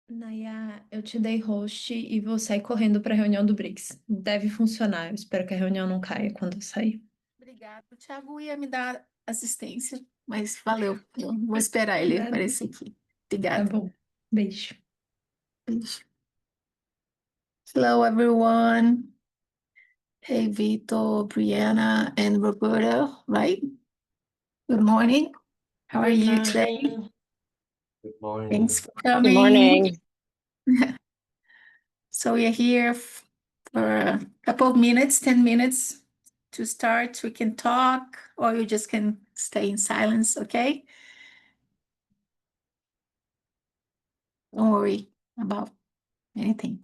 Naya, eu te dei host e vou sair correndo para a reunião do BRICS. Deve funcionar. Eu espero que a reunião não caia quando eu sair. Obrigada. O Thiago ia me dar assistência, mas valeu. Eu vou esperar ele Nada. aparecer aqui. Tá Obrigada. bom. Beijo. Beijo. Hello, everyone. Hey, Vito, Brianna, and Roberta, right? Good morning. How are Good you today? morning. Good Thanks morning. for Good coming. morning. So we are here for a couple of minutes, 10 minutes to start. We can talk or you just can stay in silence, okay? Don't worry about anything.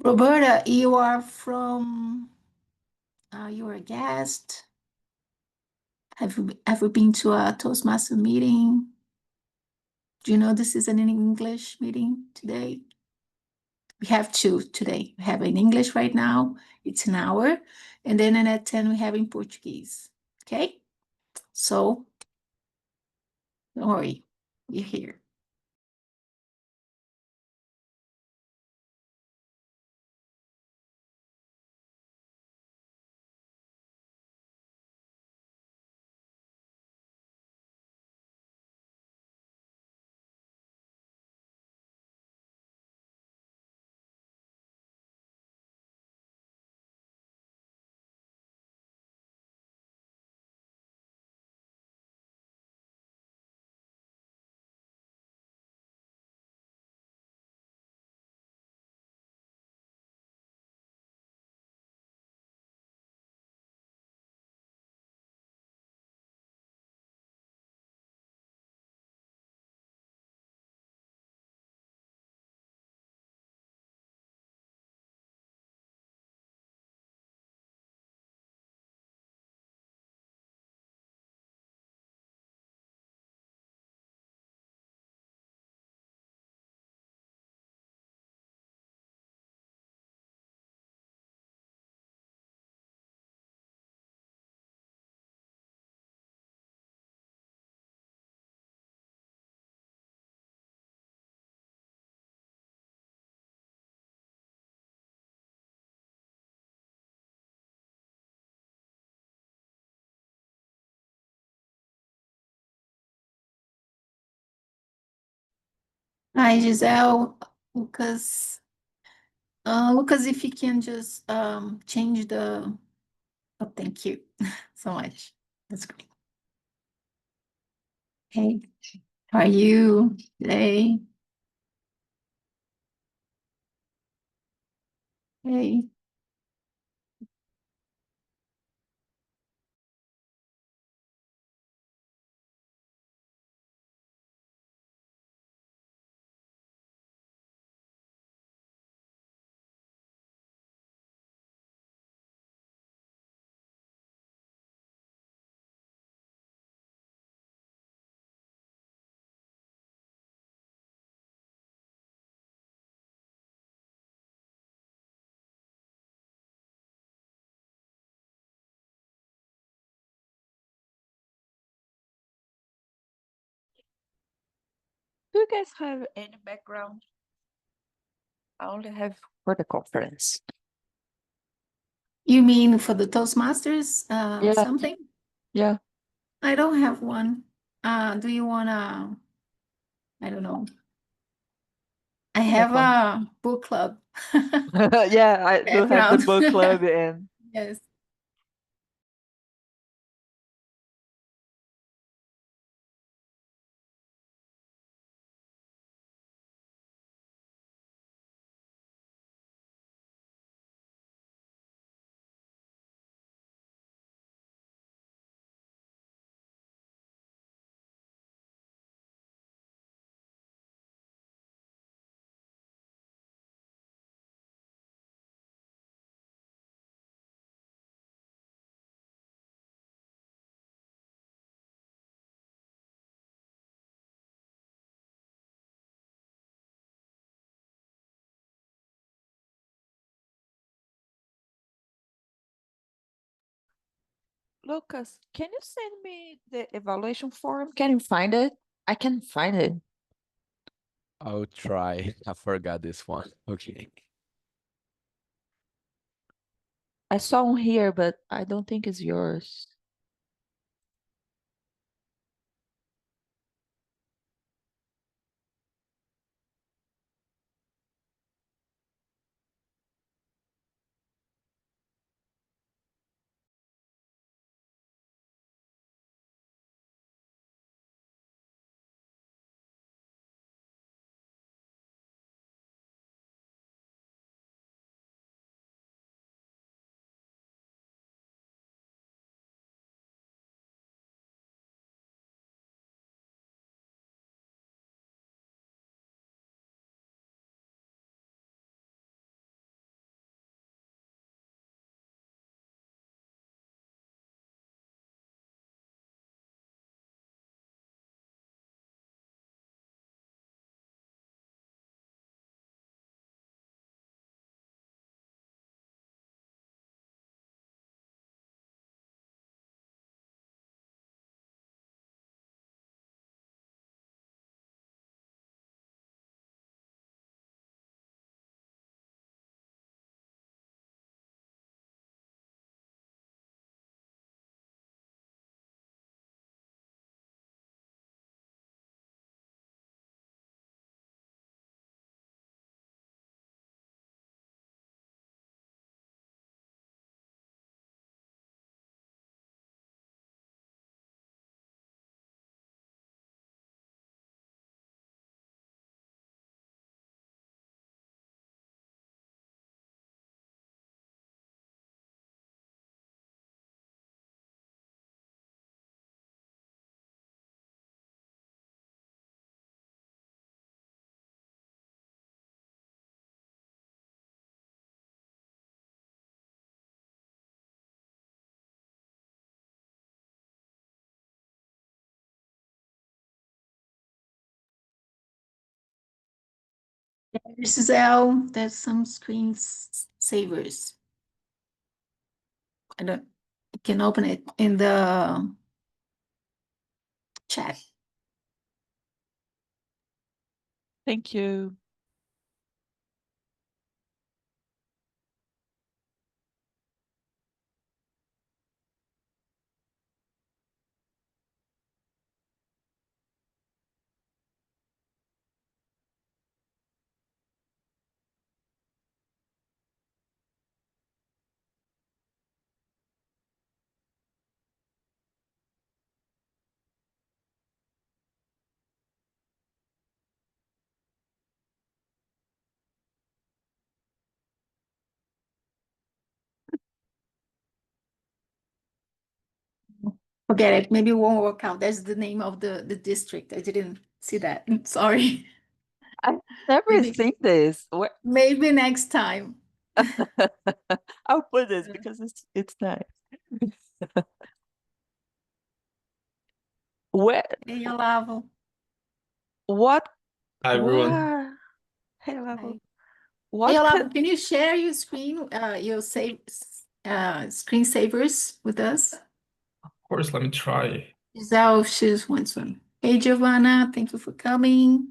Roberta, you are from, you're a guest. Have you ever been to a Toastmaster meeting? Do you know this is an English meeting today? We have two today. We have in English right now, it's an hour, and then at 10 we have in Portuguese. Okay? So don't worry, we're here. Hi, Giselle, Lucas. Lucas, if you can just change the, oh, thank you so much. That's great. Hey, how are you today? Hey. Do you guys have any background? I only have for the conference. You mean for the Toastmasters, Yeah, something? yeah. I don't have one. Do you wanna, I don't know. I I have have one. a book club. Yeah, I do have the Background. book club and Yes. Lucas, can you send me the evaluation form? Can you find it? I can find it. I'll try. I forgot this one. Okay. I saw one here, but I don't think it's yours. Giselle, there's some savers. I don't, you can open it in the chat. Thank you. Forget it. Maybe it won't work out. That's the name of the district. I didn't see that. Sorry. I've never Maybe seen this. maybe next time. I'll put this because it's nice. Where Hey, Olavo. what Hi, everyone. what hey level Hi. Hey, what Olavo, can you share your screen, your screensavers with us? Of course, let me try. Giselle, she's one. Hey, Giovanna, thank you for coming.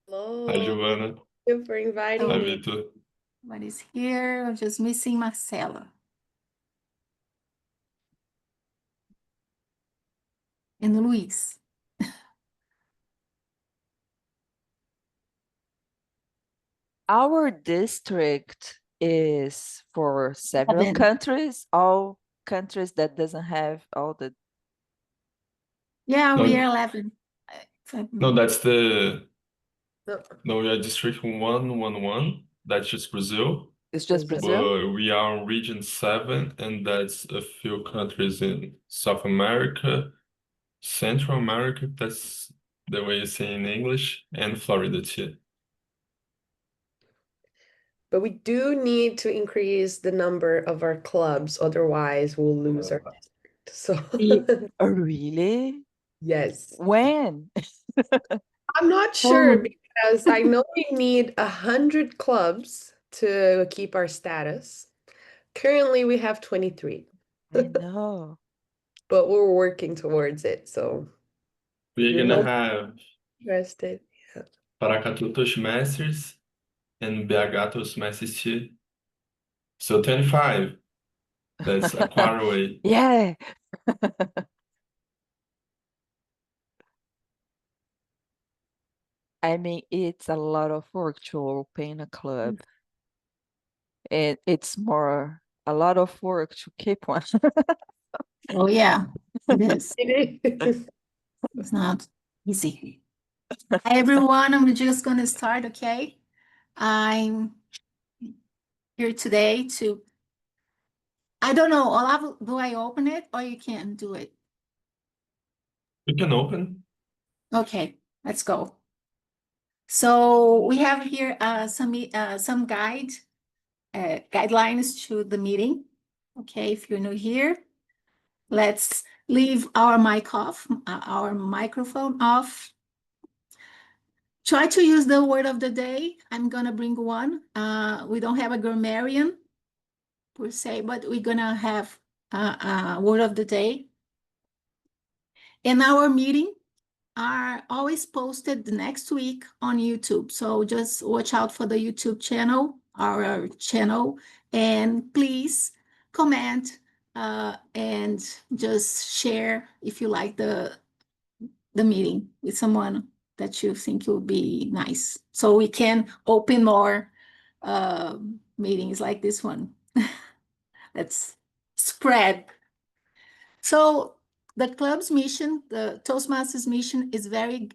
Hello, Hi, Giovanna. thank you for inviting Hi, me. Vitor. Everybody's here. I'm just missing Marcela. And Luis. our district is for several 11. countries, all countries that doesn't have all the Yeah, we are No, 11. no, that's the No, no, we are District 111. That's just Brazil. it's just Brazil. Brazil? But we are on Region 7, and that's a few countries in South America, Central America, that's the way you say in English, and Florida too. But we do need to increase the number of our clubs, otherwise we'll lose our district. So Oh, really? yes. When? I'm not sure because I know we need 100 clubs to keep our status. Currently we have 23. I know. but we're working towards it. So We're you're gonna not have interested. Yeah. Paracatu Toastmasters and BH Toastmasters too. So 25. That's a quarter away. Yeah. I mean, it's a lot of work to open a club. And it's a lot of work to keep one. Oh, yeah, it is. It is. It's not easy. Hi, everyone. I'm just going to start, okay? I'm here today to, I don't know, Olavo, do I open it or you can do it? You can open. Okay, let's go. So we have here some guidelines to the meeting. Okay, if you're new here, let's leave our mic off, our microphone off. Try to use the word of the day. I'm gonna bring one. We don't have a grammarian per se, but we're gonna have a word of the day. And our meeting are always posted the next week on YouTube. So just watch out for the YouTube channel, our channel, and please comment and just share if you like the meeting with someone that you think would be nice. So we can open more meetings like this one. Let's spread. So the club's mission, the Toastmasters mission is very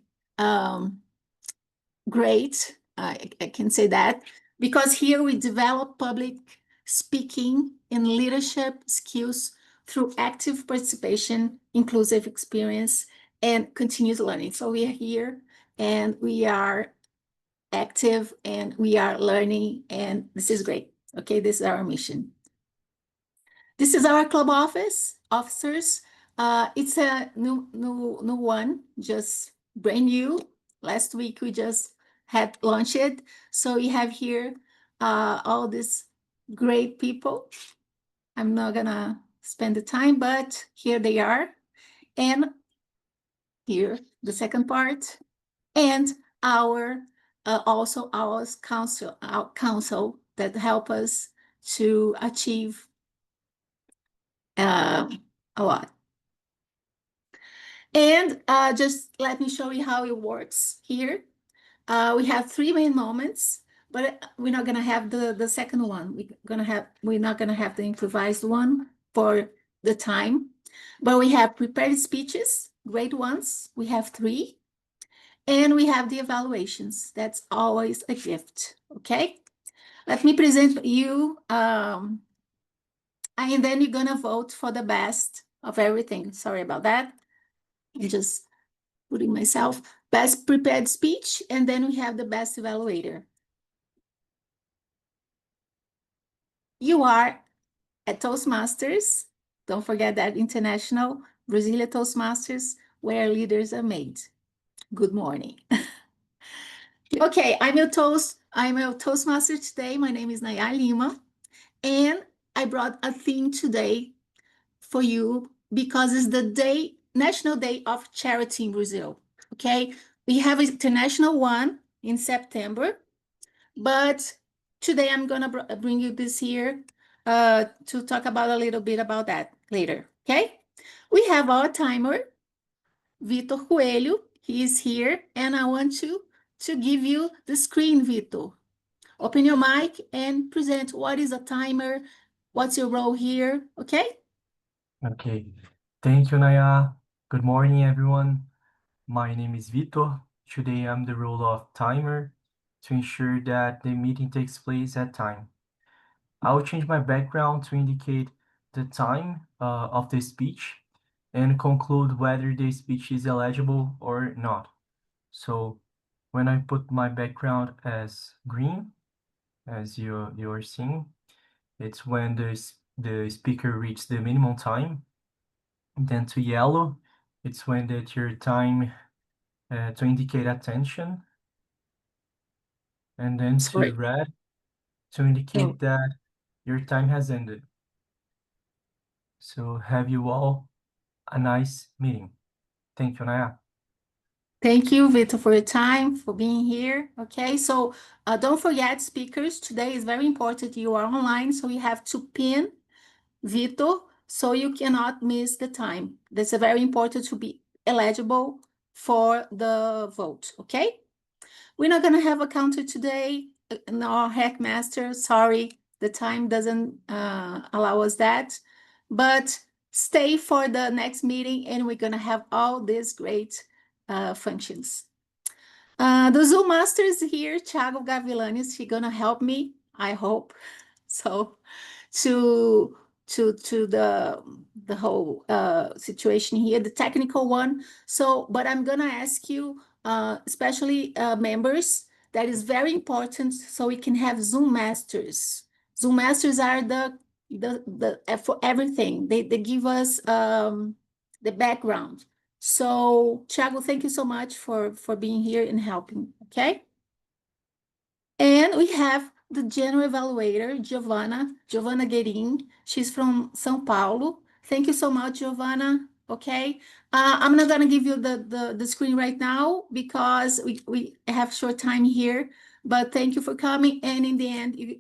great. I can say that because here we develop public speaking and leadership skills through active participation, inclusive experience, and continuous learning. So we are here and we are active and we are learning, and this is great. Okay, this is our mission. This is our club officers. It's a new one, just brand new. Last week we just had launched it. So we have here all these great people. I'm not gonna spend the time, but here they are. And here, the second part. And our also our council that help us to achieve a lot. And just let me show you how it works here. We have 3 main moments, but we're not gonna have the second one. We're not gonna have the improvised one for the time, but we have prepared speeches, great ones. We have 3, and we have the evaluations. That's always a gift. Okay, let me present you, and then you're gonna vote for the best of everything. Sorry about that. I'm just putting myself best prepared speech, and then we have the best evaluator. You are at Toastmasters. Don't forget that international Brasília Toastmasters, where leaders are made. Good morning. Okay, I'm a Toastmaster today. My name is Naya Lima, and I brought a theme today for you because it's the National Day of Charity in Brazil. Okay, we have an international one in September, but today I'm gonna bring you this here to talk about a little bit about that later. Okay, we have our timer, Vitor Coelho. He is here, and I want to give you the screen, Vitor. Open your mic and present what is a timer, what's your role here, okay? Okay, thank you, Naya. Good morning, everyone. My name is Vitor. Today I'm the role of timer to ensure that the meeting takes place at time. I'll change my background to indicate the time of the speech and conclude whether the speech is eligible or not. So when I put my background as green, as you're seeing, it's when the speaker reaches the minimum time. Then to yellow, it's when that your time to indicate attention. And then to Great. red, to indicate that your time has ended. So have you all a nice meeting. Thank you, Naya. Thank you, Victor, for your time, for being here. Okay, so don't forget, speakers, today is very important. You are online, so you have to pin Victor, so you cannot miss the time. That's very important to be eligible for the vote, okay? We're not gonna have a counter today, no Hackmaster, sorry, the time doesn't allow us that, but stay for the next meeting and we're gonna have all these great functions. The Zoom Master is here, Thiago Gavilanes, he's gonna help me, I hope. So to the whole situation here, the technical one. So, but I'm gonna ask you, especially members, that is very important so we can have Zoom Masters. Zoom Masters are the for everything. They give us the background. So, Thiago, thank you so much for being here and helping, okay? And we have the general evaluator, Giovanna Guerin. She's from São Paulo. Thank you so much, Giovanna. Okay. I'm not gonna give you the screen right now because we have short time here, but thank you for coming. And in the end,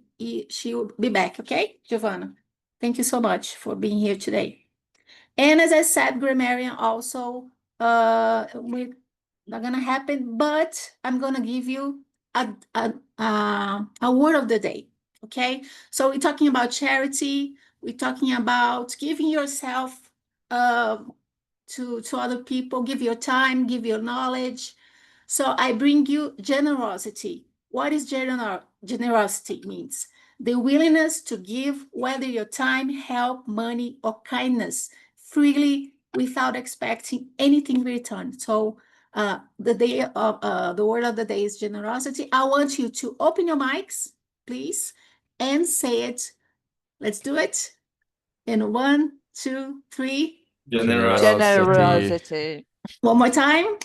she will be back. Okay, Giovanna. Thank you so much for being here today. And as I said, grammarian also, we're not gonna happen, but I'm gonna give you a word of the day, okay? So we're talking about charity, we're talking about giving yourself to other people, give your time, give your knowledge. So I bring you generosity. What is generosity means? The willingness to give, whether your time, help, money, or kindness, freely without expecting anything in return. So the word of the day is generosity. I want you to open your mics, please, and say it. Let's do it. In 1, 2, 3. Generosity. Generosity. One more time.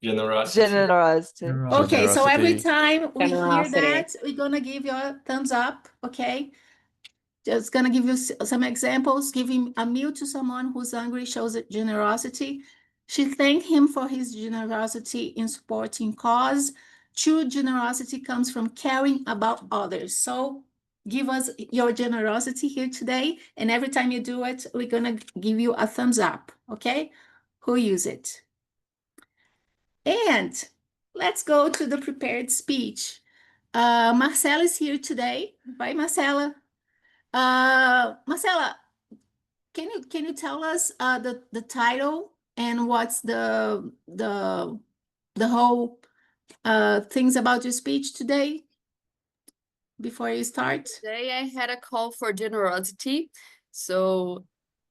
Generosity. Generosity. Okay, so every Generosity. time we hear Generosity. that, we're gonna give you a thumbs up, okay? Just gonna give you some examples. Giving a meal to someone who's hungry shows generosity. She thanked him for his generosity in supporting cause. True generosity comes from caring about others. So give us your generosity here today. And every time you do it, we're gonna give you a thumbs up, okay? Who use it? And let's go to the prepared speech. Marcela is here today. Bye, Marcela. Marcela, can you tell us the title and what's the whole things about your speech today before you start? Today I had a call for generosity, so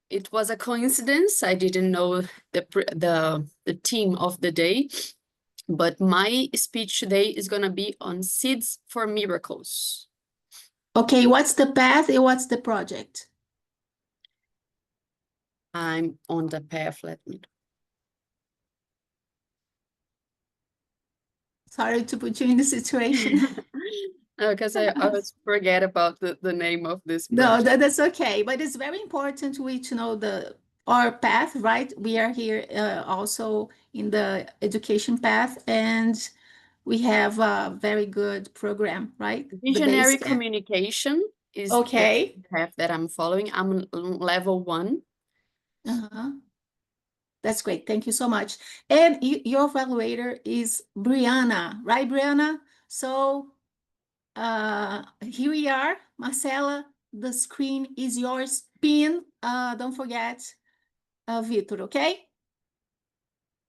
it was a coincidence. I didn't know the theme of the day, but my speech today is gonna be on seeds for miracles. Okay, what's the path and what's the project? I'm on the path. Let me. Sorry to put you in the situation. Because I always forget about the name of this No, project. that's okay. But it's very important to know our path, right? We are here also in the education path, and we have a very good program, right? The Visionary base- communication is Okay. the path that I'm following. I'm on level 1. That's great. Thank you so much. And your evaluator is Brianna, right, Brianna? So here we are, Marcela. The screen is yours. Pin. Don't forget, Vitor. Okay.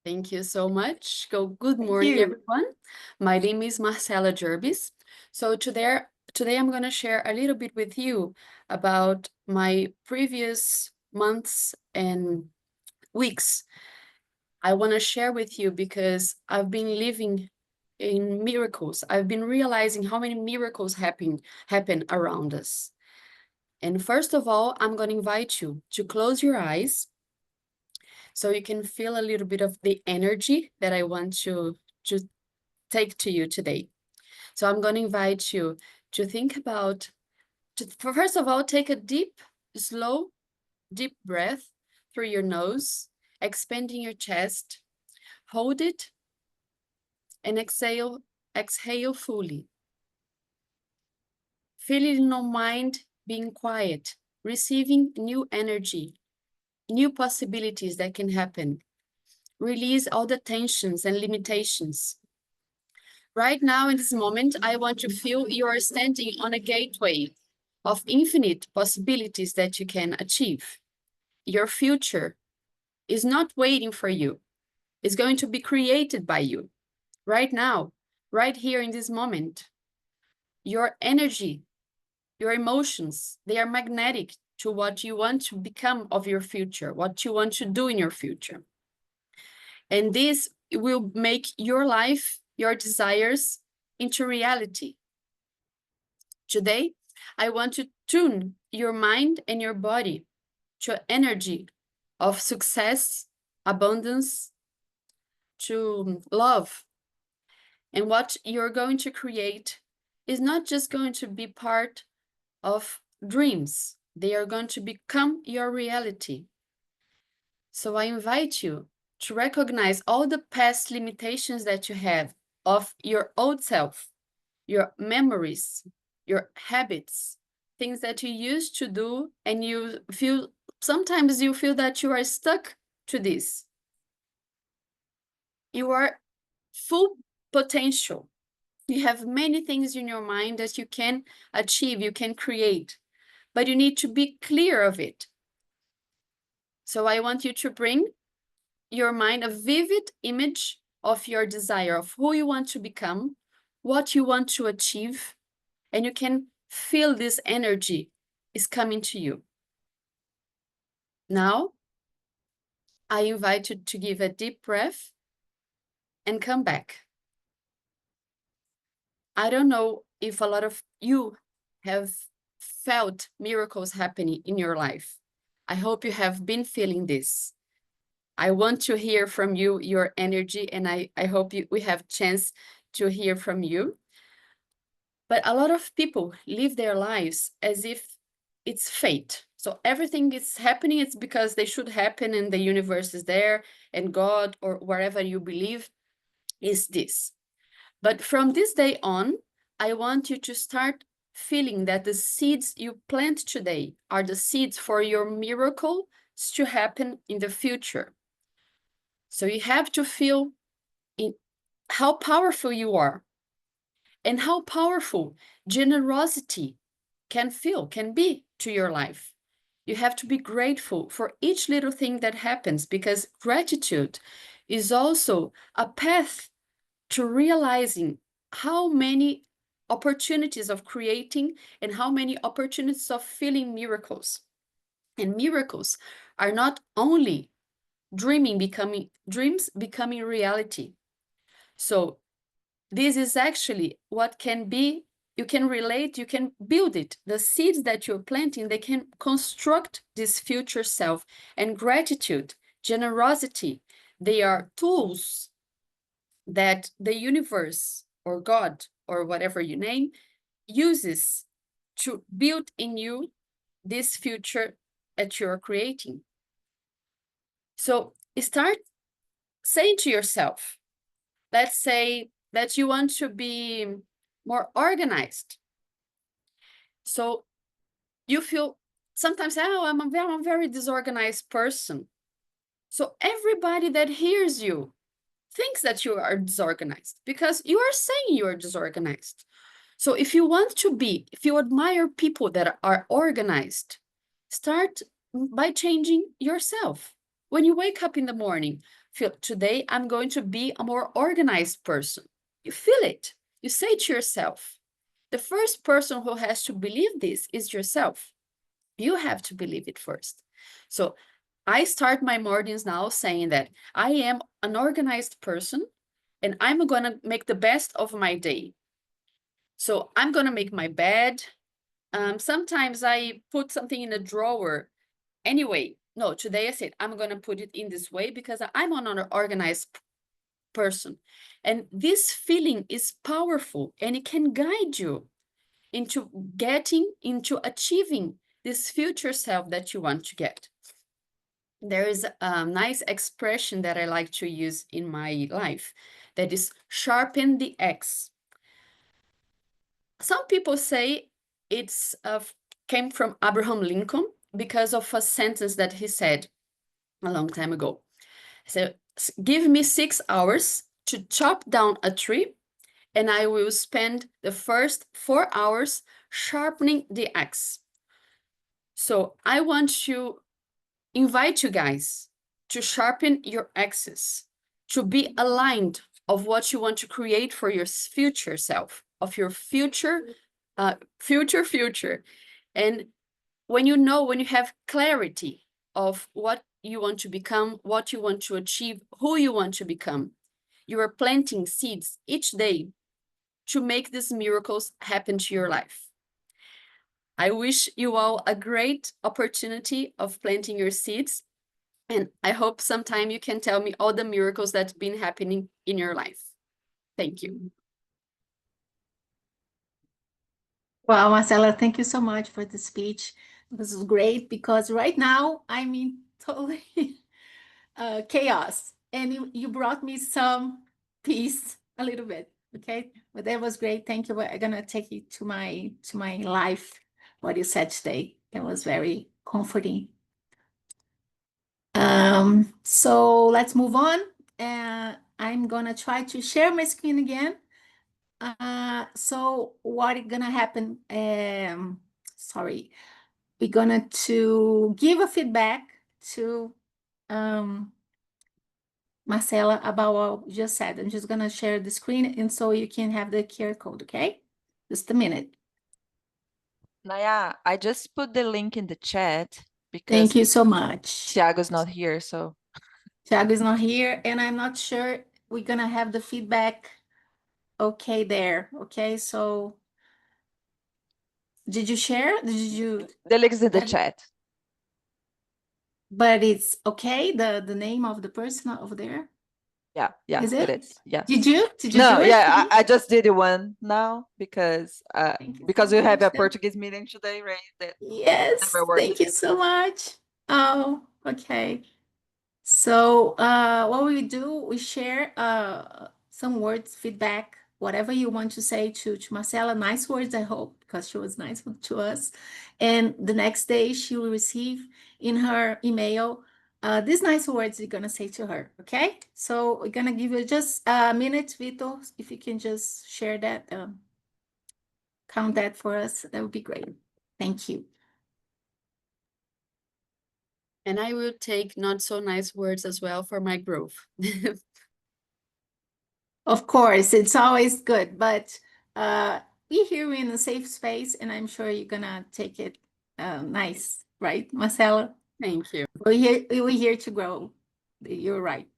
Thank you so much. Good morning, you. everyone. My name is Marcela Jervis. So today I'm going to share a little bit with you about my previous months and weeks. I want to share with you because I've been living in miracles. I've been realizing how many miracles happen around us. And first of all, I'm going to invite you to close your eyes so you can feel a little bit of the energy that I want to take to you today. So I'm going to invite you to think about, first of all, take a slow, deep breath through your nose expanding your chest. Hold it and exhale fully. Feel it in your mind being quiet, receiving new energy, new possibilities that can happen. Release all the tensions and limitations. Right now, in this moment, I want to feel you are standing on a gateway of infinite possibilities that you can achieve. Your future is not waiting for you. It's going to be created by you. Right now, right here in this moment. Your energy, your emotions, they are magnetic to what you want to become of your future, what you want to do in your future. And this will make your life, your desires into reality. Today, I want to tune your mind and your body to energy of success, abundance, to love. And what you're going to create is not just going to be part of dreams. They are going to become your reality. So I invite you to recognize all the past limitations that you have of your old self, your memories, your habits, things that you used to do, and sometimes you feel that you are stuck to this. You are full potential. You have many things in your mind that you can achieve, you can create, but you need to be clear of it. So I want you to bring your mind a vivid image of your desire, of who you want to become, what you want to achieve, and you can feel this energy is coming to you. Now, I invite you to give a deep breath and come back. I don't know if a lot of you have felt miracles happening in your life. I hope you have been feeling this. I want to hear from you, your energy, and I hope we have chance to hear from you. But a lot of people live their lives as if it's fate. So everything is happening, it's because they should happen and the universe is there and God or wherever you believe is this. But from this day on, I want you to start feeling that the seeds you plant today are the seeds for your miracles to happen in the future. So you have to feel how powerful you are and how powerful generosity can be to your life. You have to be grateful for each little thing that happens, because gratitude is also a path to realizing how many opportunities of creating and how many opportunities of feeling miracles. And miracles are not only dreams becoming reality. So this is actually what can be, you can relate, you can build it. The seeds that you're planting, they can construct this future self. And gratitude, generosity, they are tools that the universe or God or whatever you name uses to build in you this future that you're creating. So start saying to yourself, let's say that you want to be more organized. So you feel sometimes, oh, I'm a very disorganized person. So everybody that hears you thinks that you are disorganized because you are saying you are disorganized. So if you admire people that are organized, start by changing yourself. When you wake up in the morning, feel, today I'm going to be a more organized person. You feel it. You say to yourself. The first person who has to believe this is yourself. You have to believe it first. So I start my mornings now saying that I am an organized person and I'm going to make the best of my day. So I'm going to make my bed. Sometimes I put something in a drawer. Anyway, no, today I said I'm going to put it in this way because I'm an organized person. And this feeling is powerful and it can guide you into achieving this future self that you want to get. there is a nice expression that I like to use in my life that is sharpen the axe. Some people say it's came from Abraham Lincoln because of a sentence that he said a long time ago. So give me 6 hours to chop down a tree, and I will spend the first 4 hours sharpening the axe. So I want to invite you guys to sharpen your axes, to be aligned of what you want to create for your future self, of your future. And when you have clarity of what you want to become, what you want to achieve, who you want to become, you are planting seeds each day to make these miracles happen to your life. I wish you all a great opportunity of planting your seeds, and I hope sometime you can tell me all the miracles that's been happening in your life. Thank you. Well, Marcela, thank you so much for the speech. This is great because right now I'm in totally chaos, and you brought me some peace a little bit. Okay, but that was great. Thank you. I'm gonna take it to my life. What you said today, it was very comforting. So let's move on. I'm gonna try to share my screen again. So what is gonna happen? Sorry, we're gonna to give a feedback to Marcela about what you just said. I'm just gonna share the screen, and so you can have the QR code. Okay, just a minute. Naya, I just put the link in the chat because Thank you so much. Thiago's not here, so Thiago is not here, and I'm not sure we're gonna have the feedback. Okay, there. Okay, so did you share? Did you? the link is in the have- chat. But it's okay. The name of the person over there. Yeah, Is it it? is. Yeah. Did you No, do it? yeah, I just did one now because Thank you because so we have a much. Portuguese meeting today, right? That Yes, never worked. thank you so much. Oh, okay. So what we do, we share some words, feedback, whatever you want to say to Marcela. Nice words, I hope, because she was nice to us. And the next day she will receive in her email these nice words you're gonna say to her. Okay, so we're gonna give you just a minute, Vito, if you can just share that, count that for us, that would be great. Thank you. And I will take not so nice words as well for my growth. Of course, it's always good, but we here in a safe space, and I'm sure you're gonna take it nice, right, Marcela? Thank you. We're here to grow. You're right.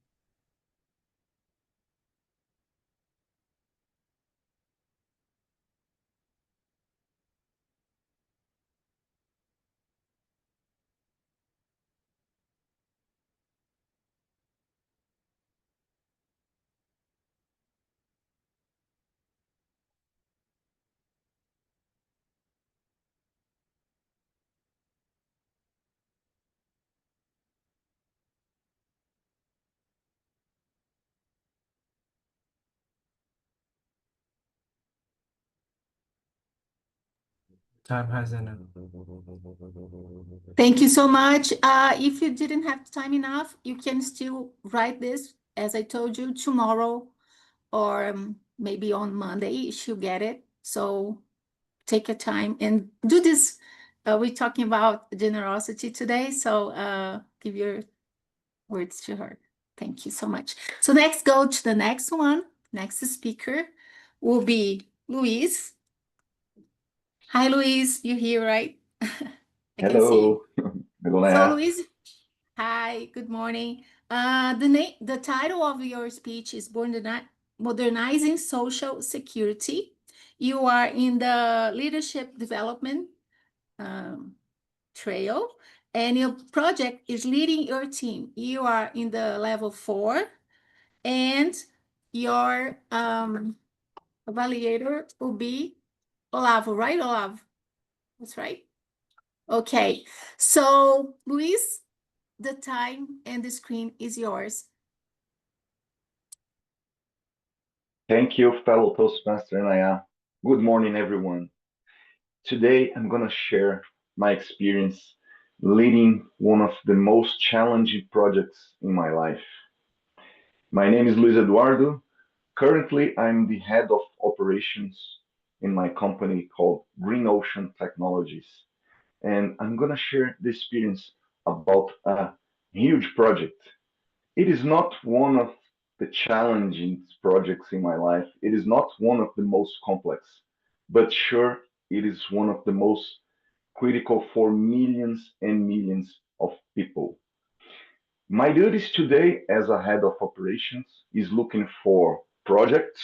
Time has ended. Thank you so much. If you didn't have time enough, you can still write this, as I told you, tomorrow or maybe on Monday, she'll get it. So take your time and do this. We're talking about generosity today, so give your words to her. Thank you so much. So next, go to the next one. Next speaker will be Luis. Hi, Luis. You're here, right? I can see you. Hello. So, Luis, hi. Good morning. The title of your speech is Modernizing Social Security. You are in the leadership development trail, and your project is leading your team. You are in the level 4, and your evaluator will be Olavo, right, Olavo? That's right. Okay, so Luis, The time and the screen is yours. Thank you, fellow Toastmaster Naya. Good morning, everyone. Today, I'm going to share my experience leading one of the most challenging projects in my life. My name is Luis Eduardo. Currently, I'm the head of operations in my company called Green Ocean Technologies. And I'm going to share the experience about a huge project. It is not one of the challenging projects in my life. It is not one of the most complex, but sure, it is one of the most critical for millions and millions of people. My duties today as a head of operations is looking for projects,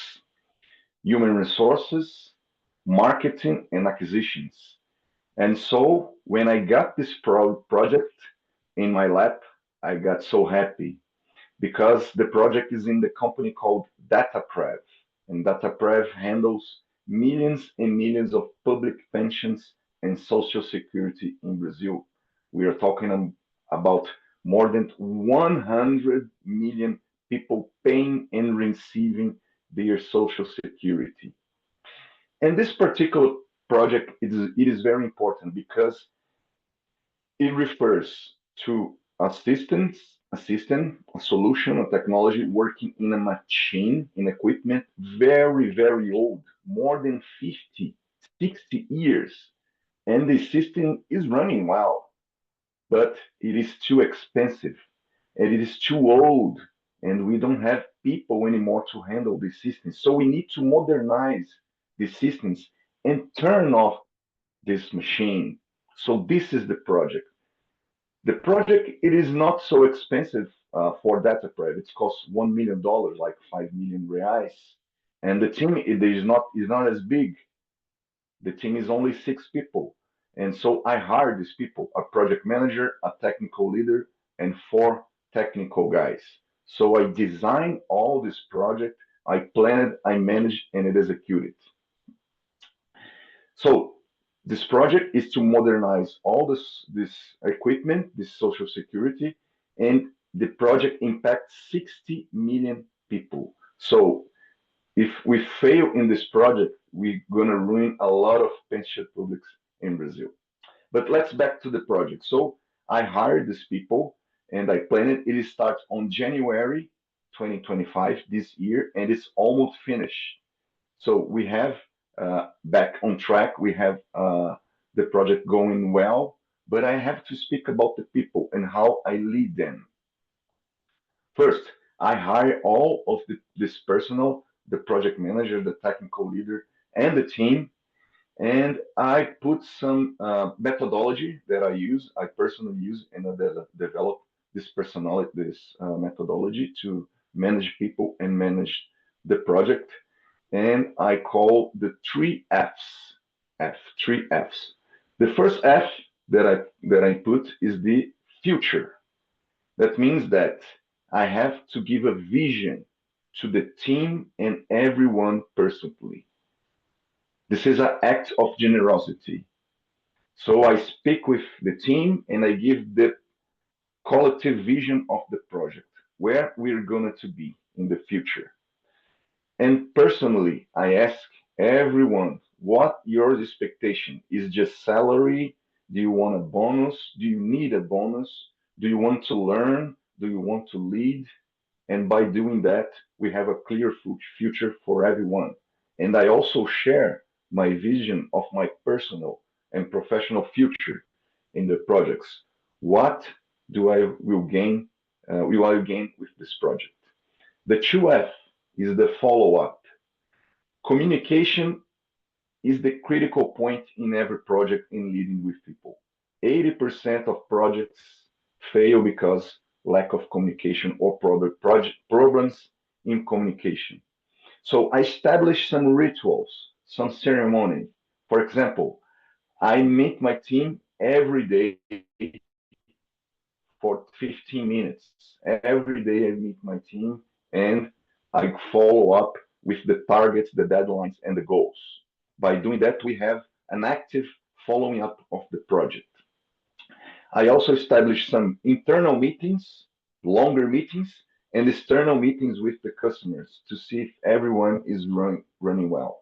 human resources, marketing, and acquisitions. And so when I got this project in my lap, I got so happy because the project is in the company called DataPrev, and DataPrev handles millions and millions of public pensions and social security in Brazil. We are talking about more than 100 million people paying and receiving their social security. And this particular project it is very important because it refers to a system, a solution, a technology working in a machine, in equipment very, very old, more than 50, 60 years. And the system is running well, but it is too expensive and it is too old, and we don't have people anymore to handle the systems. So we need to modernize the systems and turn off this machine. So this is the project. The project it is not so expensive for DataPrev. It costs $1 million, like 5 million reais, and the team it is not as big. The team is only 6 people, and so I hired these people: a project manager, a technical leader, and 4 technical guys. So I designed all this project, I planned, I managed, and it executed. So this project is to modernize all this equipment, this social security, and the project impacts 60 million people. So if we fail in this project, we're gonna ruin a lot of pension publics in Brazil. But let's back to the project. So I hired these people and I planned it. It starts on January 2025 this year, and it's almost finished. So we have back on track. We have the project going well, but I have to speak about the people and how I lead them. First, I hire all of this personnel, the project manager, the technical leader, and the team, and I put some methodology that I use, I personally use, and I develop this personality, this methodology to manage people and manage the project, and I call the 3 Fs. F, 3 Fs. The first F that I put is the future. That means that I have to give a vision to the team and everyone personally. This is an act of generosity. So I speak with the team and I give the collective vision of the project, where we're going to be in the future. And personally, I ask everyone what your expectation is. Just salary? Do you want a bonus? Do you need a bonus? Do you want to learn? Do you want to lead? And by doing that, we have a clear future for everyone. And I also share my vision of my personal and professional future in the projects. What do I will gain? Will I gain with this project? The 2F is the follow up. Communication is the critical point in every project in leading with people. 80% of projects fail because lack of communication or project problems in communication. So I established some rituals, some ceremony. For example, I meet my team every day for 15 minutes. Every day I meet my team and I follow up with the targets, the deadlines, and the goals. By doing that, we have an active following up of the project. I also established some internal meetings, longer meetings, and external meetings with the customers to see if everyone is running well.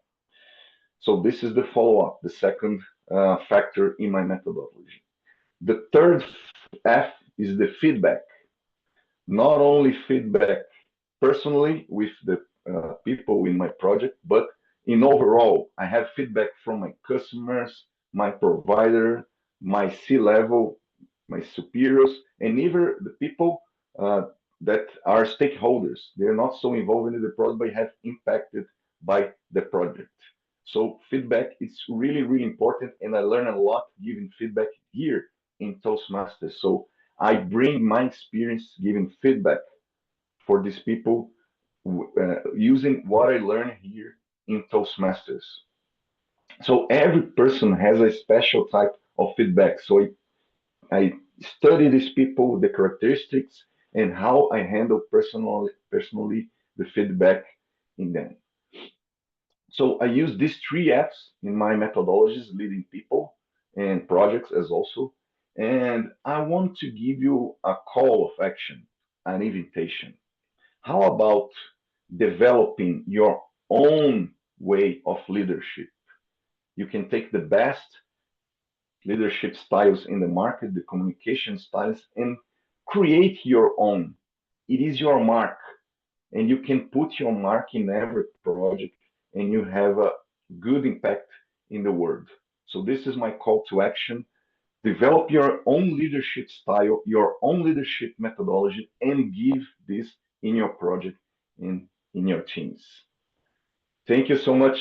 So this is the follow-up, the second factor in my methodology. The third F is the feedback. Not only feedback personally with the people in my project, but in overall, I have feedback from my customers, my provider, my C-level, my superiors, and even the people that are stakeholders. They're not so involved in the project, but have impacted by the project. So feedback is really, really important, and I learn a lot giving feedback here in Toastmasters. So I bring my experience giving feedback for these people using what I learned here in Toastmasters. So every person has a special type of feedback. So I study these people, the characteristics, and how I handle personally the feedback in them. So I use these three F's in my methodologies, leading people and projects as also. And I want to give you a call of action, an invitation. How about developing your own way of leadership? You can take the best leadership styles in the market, the communication styles, and create your own. It is your mark, and you can put your mark in every project, and you have a good impact in the world. So this is my call to action. Develop your own leadership style, your own leadership methodology, and give this in your project and in your teams. Thank you so much.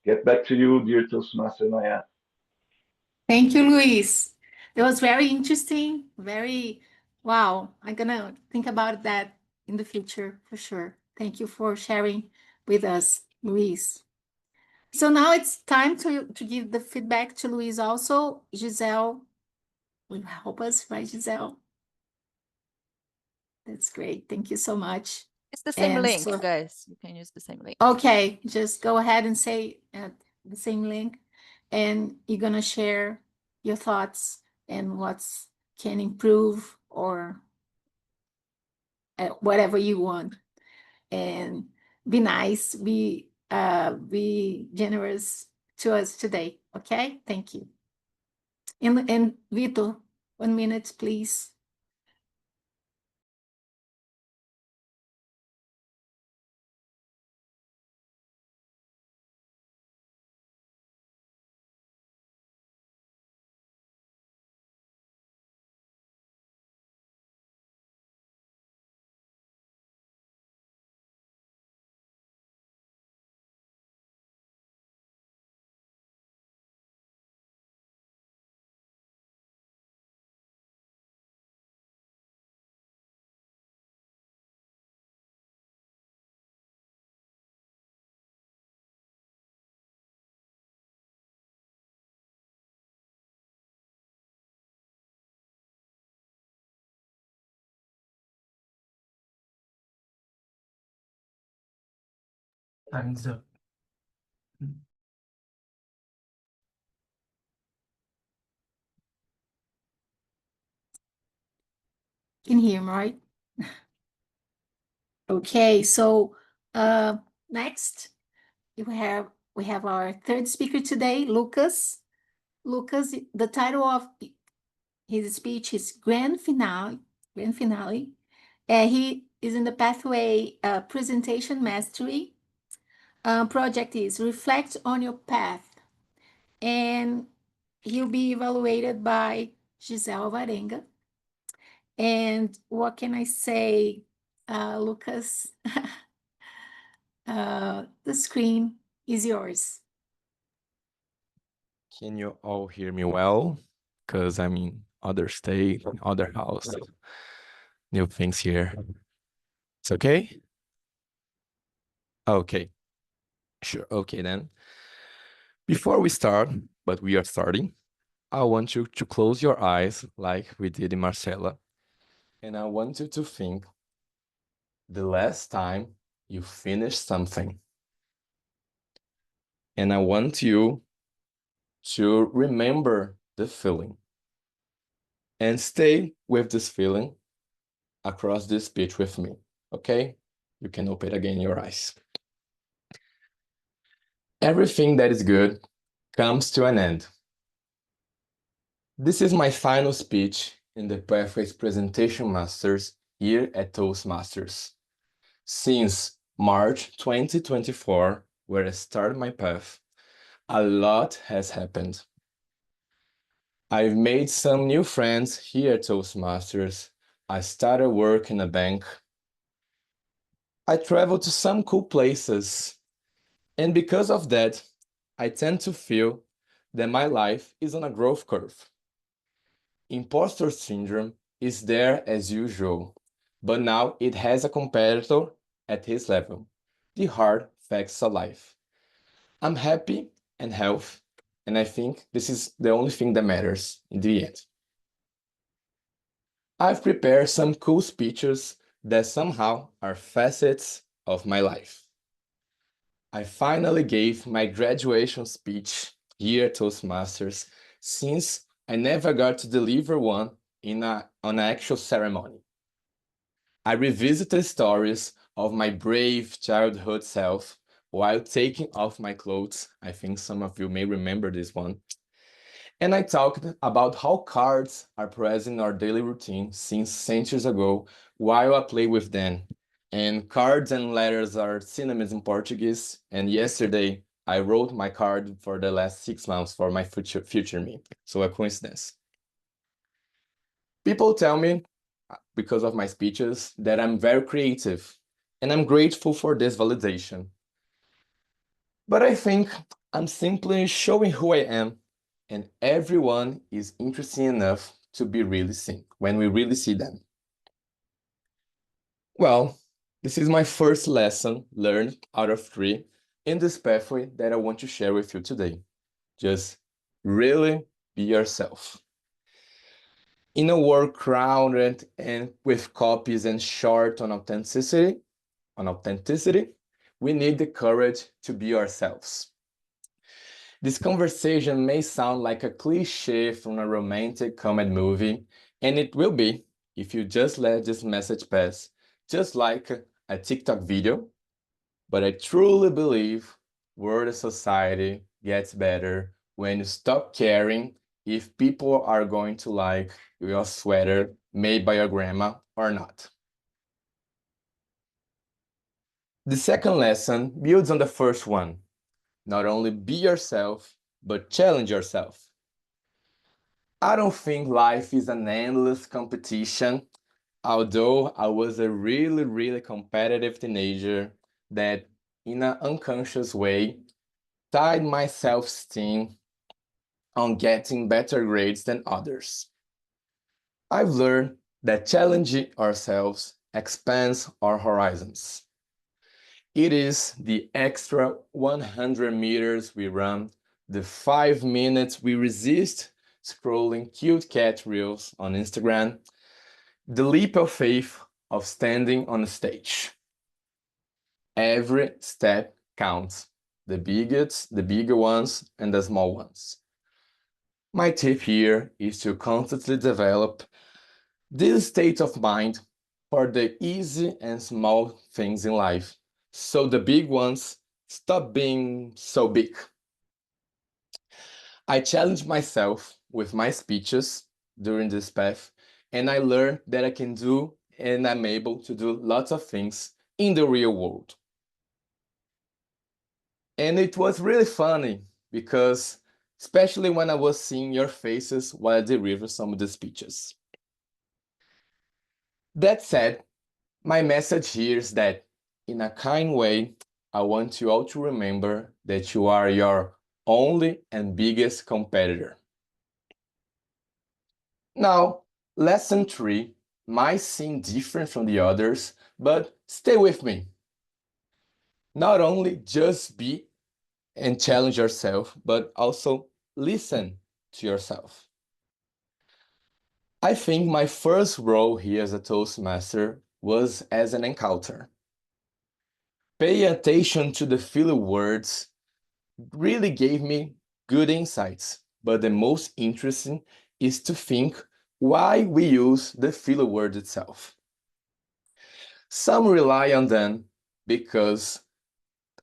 Get back to you, dear Toastmaster Naya. Thank you, Luis. That was very interesting. Very, wow. I'm gonna think about that in the future for sure. Thank you for sharing with us, Luis. So now it's time to give the feedback to Luis also. Giselle will help us, right, Giselle? That's great. Thank you so much. It's the same And link, so- guys. You can use the same link. Okay, just go ahead and say the same link, and you're gonna share your thoughts and what's can improve or whatever you want. And be nice, be generous to us today. Okay, thank you. And Vito, 1 minute, please. Time's up. Can hear me, right? Okay, so next we have our third speaker today, Lucas. Lucas, the title of his speech is Grand Finale. Grand Finale. He is in the pathway presentation mastery. Project is Reflect on Your Path, and he'll be evaluated by Giselle Varenga. And what can I say, Lucas? The screen is yours. Can you all hear me well? Because I'm in other state, other house, new things here. It's okay? Okay, sure. Okay, then. Before we start, but we are starting, I want you to close your eyes like we did in Marcella. And I want you to think the last time you finished something. And I want you to remember the feeling. and stay with this feeling across this speech with me, okay? You can open again your eyes. Everything that is good comes to an end. This is my final speech in the Pathways Presentation Masters here at Toastmasters. Since March 2024, where I started my path, a lot has happened. I've made some new friends here at Toastmasters. I started work in a bank. I traveled to some cool places. And because of that, I tend to feel that my life is on a growth curve. Imposter syndrome is there as usual, but now it has a competitor at his level, the hard facts of life. I'm happy and healthy, and I think this is the only thing that matters in the end. I've prepared some cool speeches that somehow are facets of my life. I finally gave my graduation speech here at Toastmasters since I never got to deliver one on an actual ceremony. I revisited stories of my brave childhood self while taking off my clothes. I think some of you may remember this one. And I talked about how cards are present in our daily routine since centuries ago while I play with them. And cards and letters are synonyms in Portuguese. And yesterday, I wrote my card for the last 6 months for my future me. So a coincidence. People tell me, because of my speeches, that I'm very creative. And I'm grateful for this validation. But I think I'm simply showing who I am. And everyone is interesting enough to be really seen when we really see them. Well, this is my first lesson learned out of 3 in this pathway that I want to share with you today. Just really be yourself. In a world crowded and with copies and short on authenticity, we need the courage to be ourselves. This conversation may sound like a cliche from a romantic comedy movie, and it will be if you just let this message pass, just like a TikTok video. But I truly believe world society gets better when you stop caring if people are going to like your sweater made by your grandma or not. The second lesson builds on the first one. Not only be yourself, but challenge yourself. I don't think life is an endless competition, although I was a really competitive teenager that, in an unconscious way, tied my self-esteem on getting better grades than others. I've learned that challenging ourselves expands our horizons. It is the extra 100 meters we run, the 5 minutes we resist scrolling cute cat reels on Instagram, the leap of faith of standing on a stage. Every step counts, the bigger ones, and the small ones. My tip here is to constantly develop this state of mind for the easy and small things in life, so the big ones stop being so big. I challenge myself with my speeches during this path, and I learned that I can do and I'm able to do lots of things in the real world. And it was really funny because, especially when I was seeing your faces while I delivered some of the speeches. That said, my message here is that, in a kind way, I want you all to remember that you are your only and biggest competitor. Now, lesson 3 might seem different from the others, but stay with me. Not only just be and challenge yourself, but also listen to yourself. I think my first role here as a Toastmaster was as an encounter. Pay attention to the filler words really gave me good insights, but the most interesting is to think why we use the filler word itself. Some rely on them because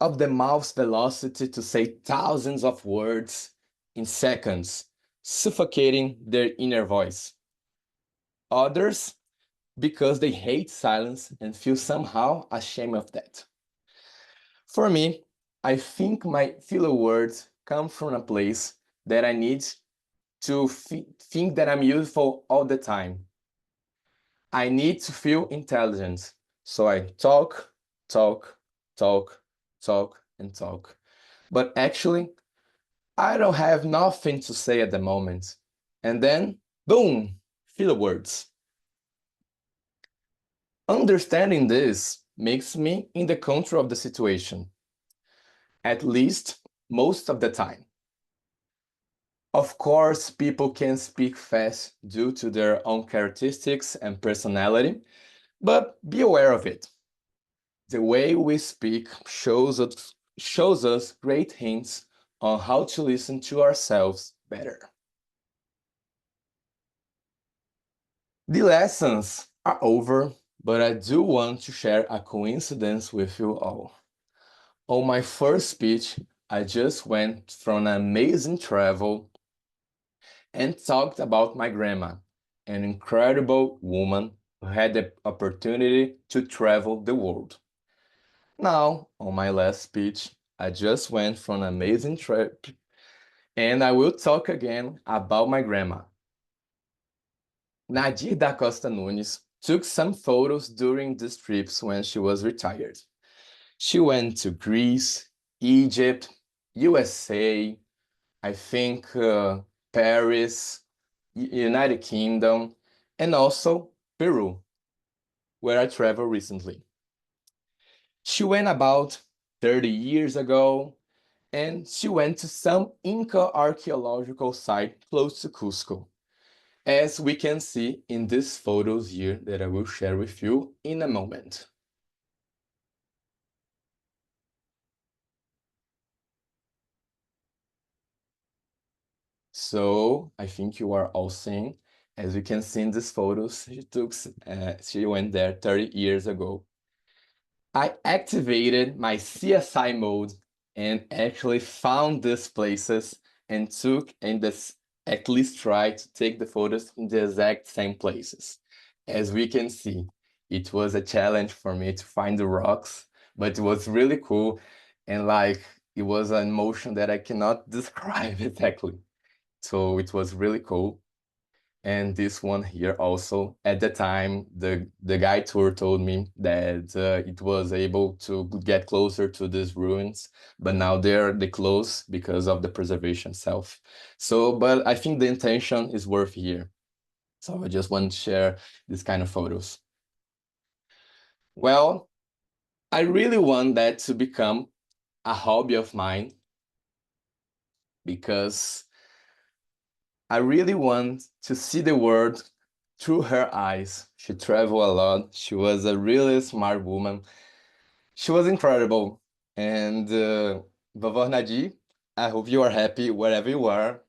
of the mouth's velocity to say thousands of words in seconds, suffocating their inner voice. Others because they hate silence and feel somehow ashamed of that. For me, I think my filler words come from a place that I need to think that I'm useful all the time. I need to feel intelligent, so I talk, talk, talk, talk, and talk. But actually, I don't have nothing to say at the moment. And then, boom, filler words. Understanding this makes me in the control of the situation, at least most of the time. Of course, people can speak fast due to their own characteristics and personality, but be aware of it. The way we speak shows us great hints on how to listen to ourselves better. The lessons are over, but I do want to share a coincidence with you all. On my first speech, I just went from an amazing travel and talked about my grandma, an incredible woman who had the opportunity to travel the world. Now, on my last speech, I just went from an amazing trip and I will talk again about my grandma. Nadir da Costa Nunes took some photos during these trips when she was retired. She went to Greece, Egypt, USA, I think Paris, United Kingdom, and also Peru, where I traveled recently. She went about 30 years ago, and she went to some Inca archaeological site close to Cusco, as we can see in these photos here that I will share with you in a moment. So I think you are all seeing, as you can see in these photos, she went there 30 years ago. I activated my CSI mode and actually found these places and at least tried to take the photos in the exact same places. As we can see, it was a challenge for me to find the rocks, but it was really cool. And it was an emotion that I cannot describe exactly. So it was really cool. And this one here also, at the time, the guide tour told me that it was able to get closer to these ruins, but now they close because of the preservation itself. So, but I think the intention is worth here. So I just want to share this kind of photos. Well, I really want that to become a hobby of mine because I really want to see the world through her eyes. She traveled a lot. She was a really smart woman. She was incredible. And Vovó Nadir, I hope you are happy wherever you are.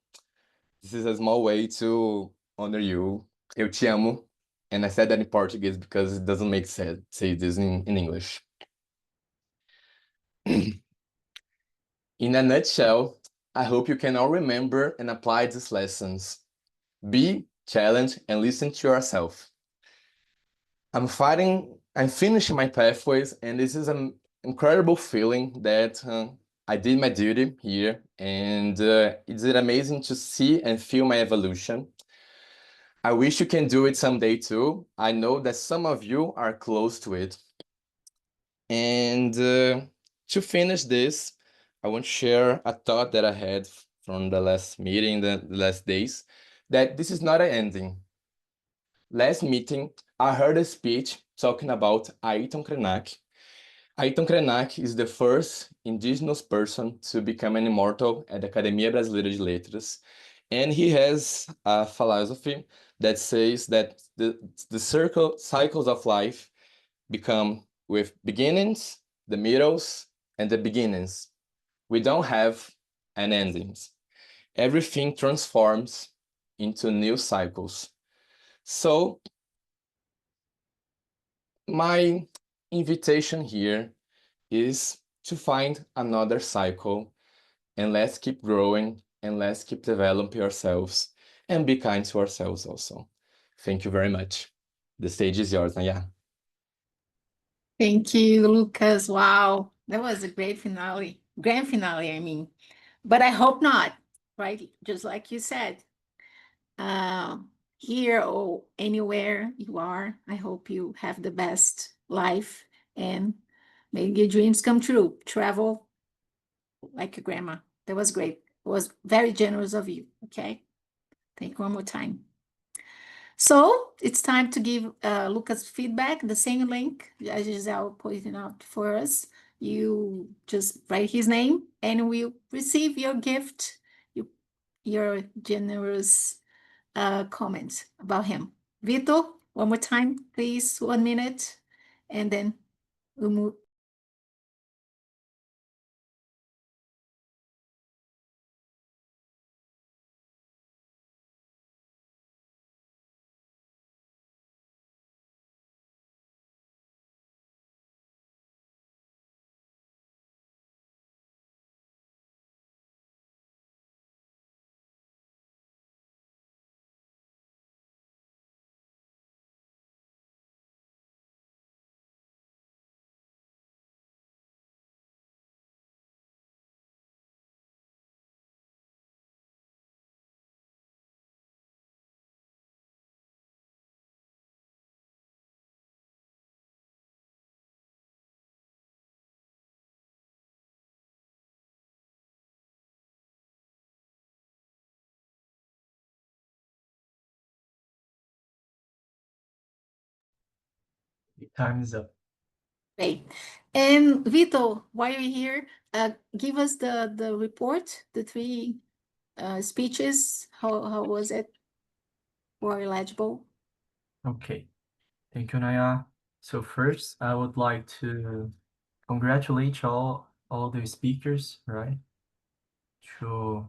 This is a small way to honor you. Eu te amo. And I said that in Portuguese because it doesn't make sense to say this in English. In a nutshell, I hope you can all remember and apply these lessons. Be challenged and listen to yourself. I'm finishing my pathways, and this is an incredible feeling that I did my duty here, and it's amazing to see and feel my evolution. I wish you can do it someday too. I know that some of you are close to it. And to finish this, I want to share a thought that I had from the last meeting, the last days, that this is not an ending. Last meeting, I heard a speech talking about Ayrton Krenak. Ayrton Krenak is the first indigenous person to become an immortal at the Academia Brasileira de Letras. And he has a philosophy that says that the cycles of life become with beginnings, the middles, and the beginnings. We don't have an endings. Everything transforms into new cycles. So my invitation here is to find another cycle, and let's keep growing and let's keep developing ourselves and be kind to ourselves also. Thank you very much. The stage is yours, Naya. Thank you, Lucas. Wow, that was a great finale, grand finale, I mean. But I hope not, right? Just like you said, here or anywhere you are, I hope you have the best life and make your dreams come true. Travel like your grandma. That was great. It was very generous of you. Okay. Thank you one more time. So it's time to give Lucas feedback, the same link as Giselle pointed out for us. You just write his name and we'll receive your gift, your generous comments about him. Vitor, one more time, please, 1 minute, and then we'll move. The time is up. Great. And Vitor, while you're here, give us the report, the three speeches. How was it? Were legible? Okay, thank you, Naya. So first, I would like to congratulate all the speakers, right? To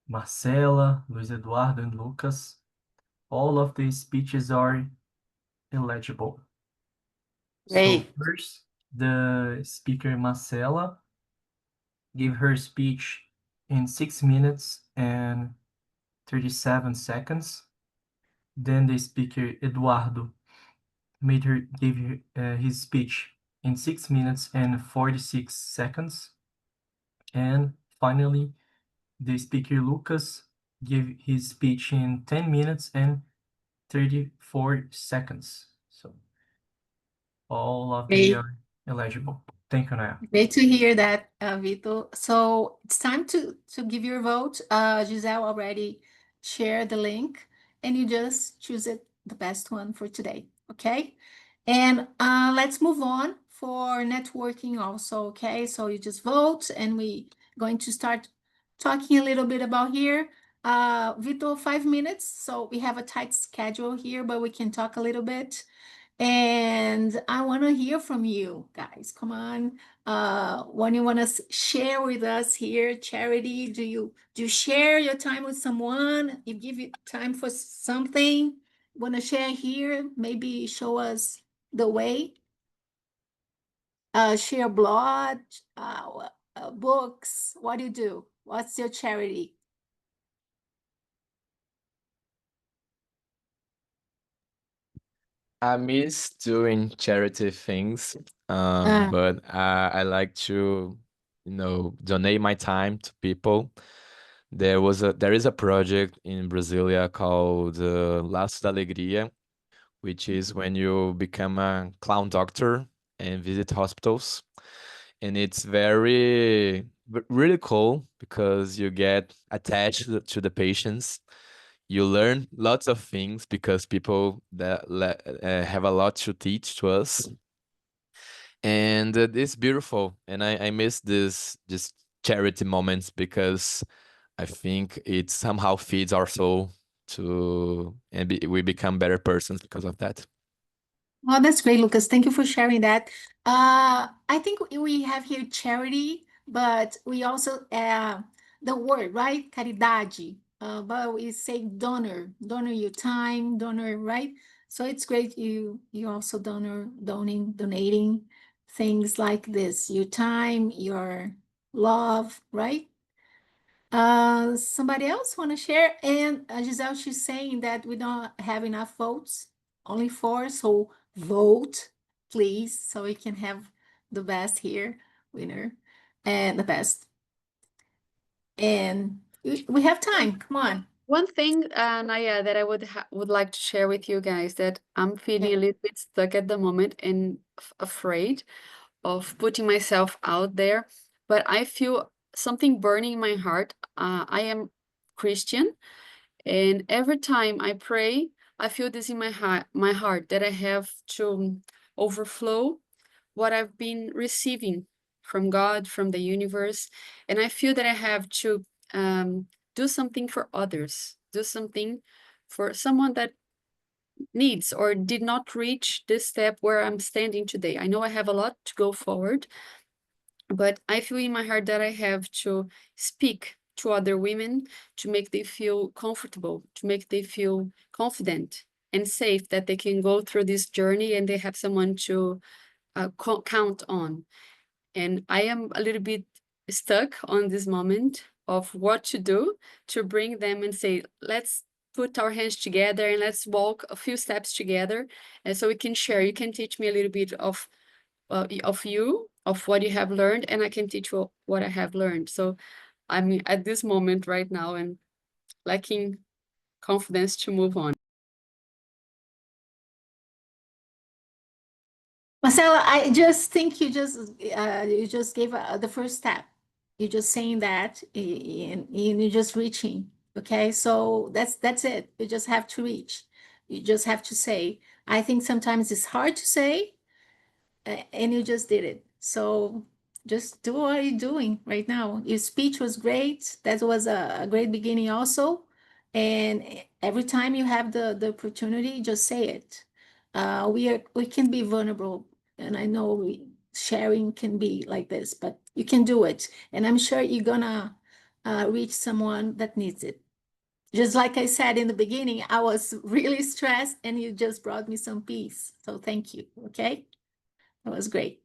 Marcela, Luiz Eduardo, and Lucas. All of the speeches are illegible. So Great. first, the speaker Marcela gave her speech in 6 minutes and 37 seconds. Then the speaker Eduardo gave his speech in 6 minutes and 46 seconds. And finally, the speaker Lucas gave his speech in 10 minutes and 34 seconds. So all of they Great. are eligible. Thank you, Naya. Great to hear that, Vitor. So it's time to give your vote. Giselle already shared the link, and you just choose it, the best one for today, okay? And let's move on for networking also, okay? So you just vote, and we going to start talking a little bit about here. Vitor, 5 minutes. So we have a tight schedule here, but we can talk a little bit. And I want to hear from you guys. Come on. What do you want to share with us here? Charity, do you share your time with someone? You give you time for something? Want to share here? Maybe show us the way. Share blog, books. What do you do? What's your charity? I miss doing charity things, Uh, but I like to, donate my time to people. There is a project in Brasília called Laço da Alegria, which is when you become a clown doctor and visit hospitals. And it's really cool because you get attached to the patients. You learn lots of things because people that have a lot to teach to us. And it's beautiful. And I miss this charity moments because I think it somehow feeds our soul we become better persons because of that. well, that's great, Lucas. Thank you for sharing that. I think we have here charity, but we also the word, right? Caridade. but we say donor your time, donor, right? So it's great you also donating things like this, your time, your love, right? Somebody else want to share? And Giselle, she's saying that we don't have enough votes, only 4, so vote, please, so we can have the best here, winner, and the best. And we have time, come on. One thing, Naya, that I would like to share with you guys, that I'm feeling a little bit stuck at the moment and afraid of putting myself out there, but I feel something burning in my heart. I am Christian, and every time I pray, I feel this in my heart that I have to overflow what I've been receiving from God, from the universe, and I feel that I have to do something for others, do something for someone that needs or did not reach this step where I'm standing today. I know I have a lot to go forward, but I feel in my heart that I have to speak to other women to make them feel comfortable, to make them feel confident and safe that they can go through this journey and they have someone to count on. And I am a little bit stuck on this moment of what to do to bring them and say, let's put our hands together and let's walk a few steps together. And so we can share. You can teach me a little bit of you, of what you have learned, and I can teach you what I have learned. So I'm at this moment right now and lacking confidence to move on. Marcela, I just think you just gave the first step. You're just saying that, and you're just reaching. Okay, so that's it. You just have to reach. You just have to say. I think sometimes it's hard to say, and you just did it. So just do what you're doing right now. Your speech was great. That was a great beginning also. And every time you have the opportunity, just say it. We can be vulnerable, and I know sharing can be like this, but you can do it. And I'm sure you're gonna reach someone that needs it. Just like I said in the beginning, I was really stressed, and you just brought me some peace. So thank you. Okay. That was great.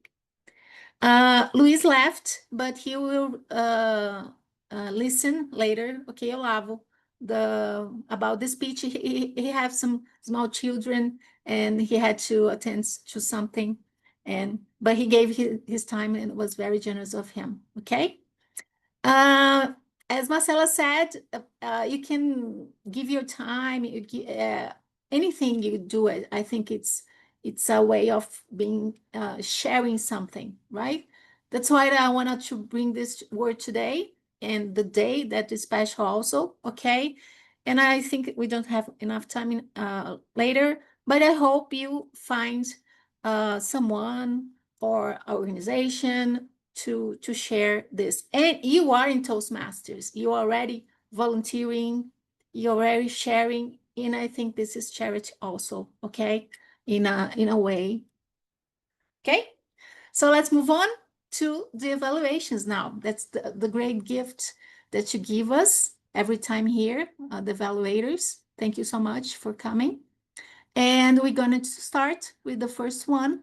Luis left, but he will listen later. Okay, Olavo, about the speech. He have some small children, and he had to attend to something, but he gave his time, and it was very generous of him. Okay. As Marcela said, you can give your time. Anything you do it. I think it's a way of being sharing something, right? That's why I wanted to bring this word today, and the day that is special also. Okay, and I think we don't have enough time later, but I hope you find someone or organization to share this. And you are in Toastmasters. You are already volunteering. You're already sharing, and I think this is charity also. Okay, in a way. Okay, so let's move on to the evaluations now. That's the great gift that you give us every time here, the evaluators. Thank you so much for coming. And we're going to start with the first one.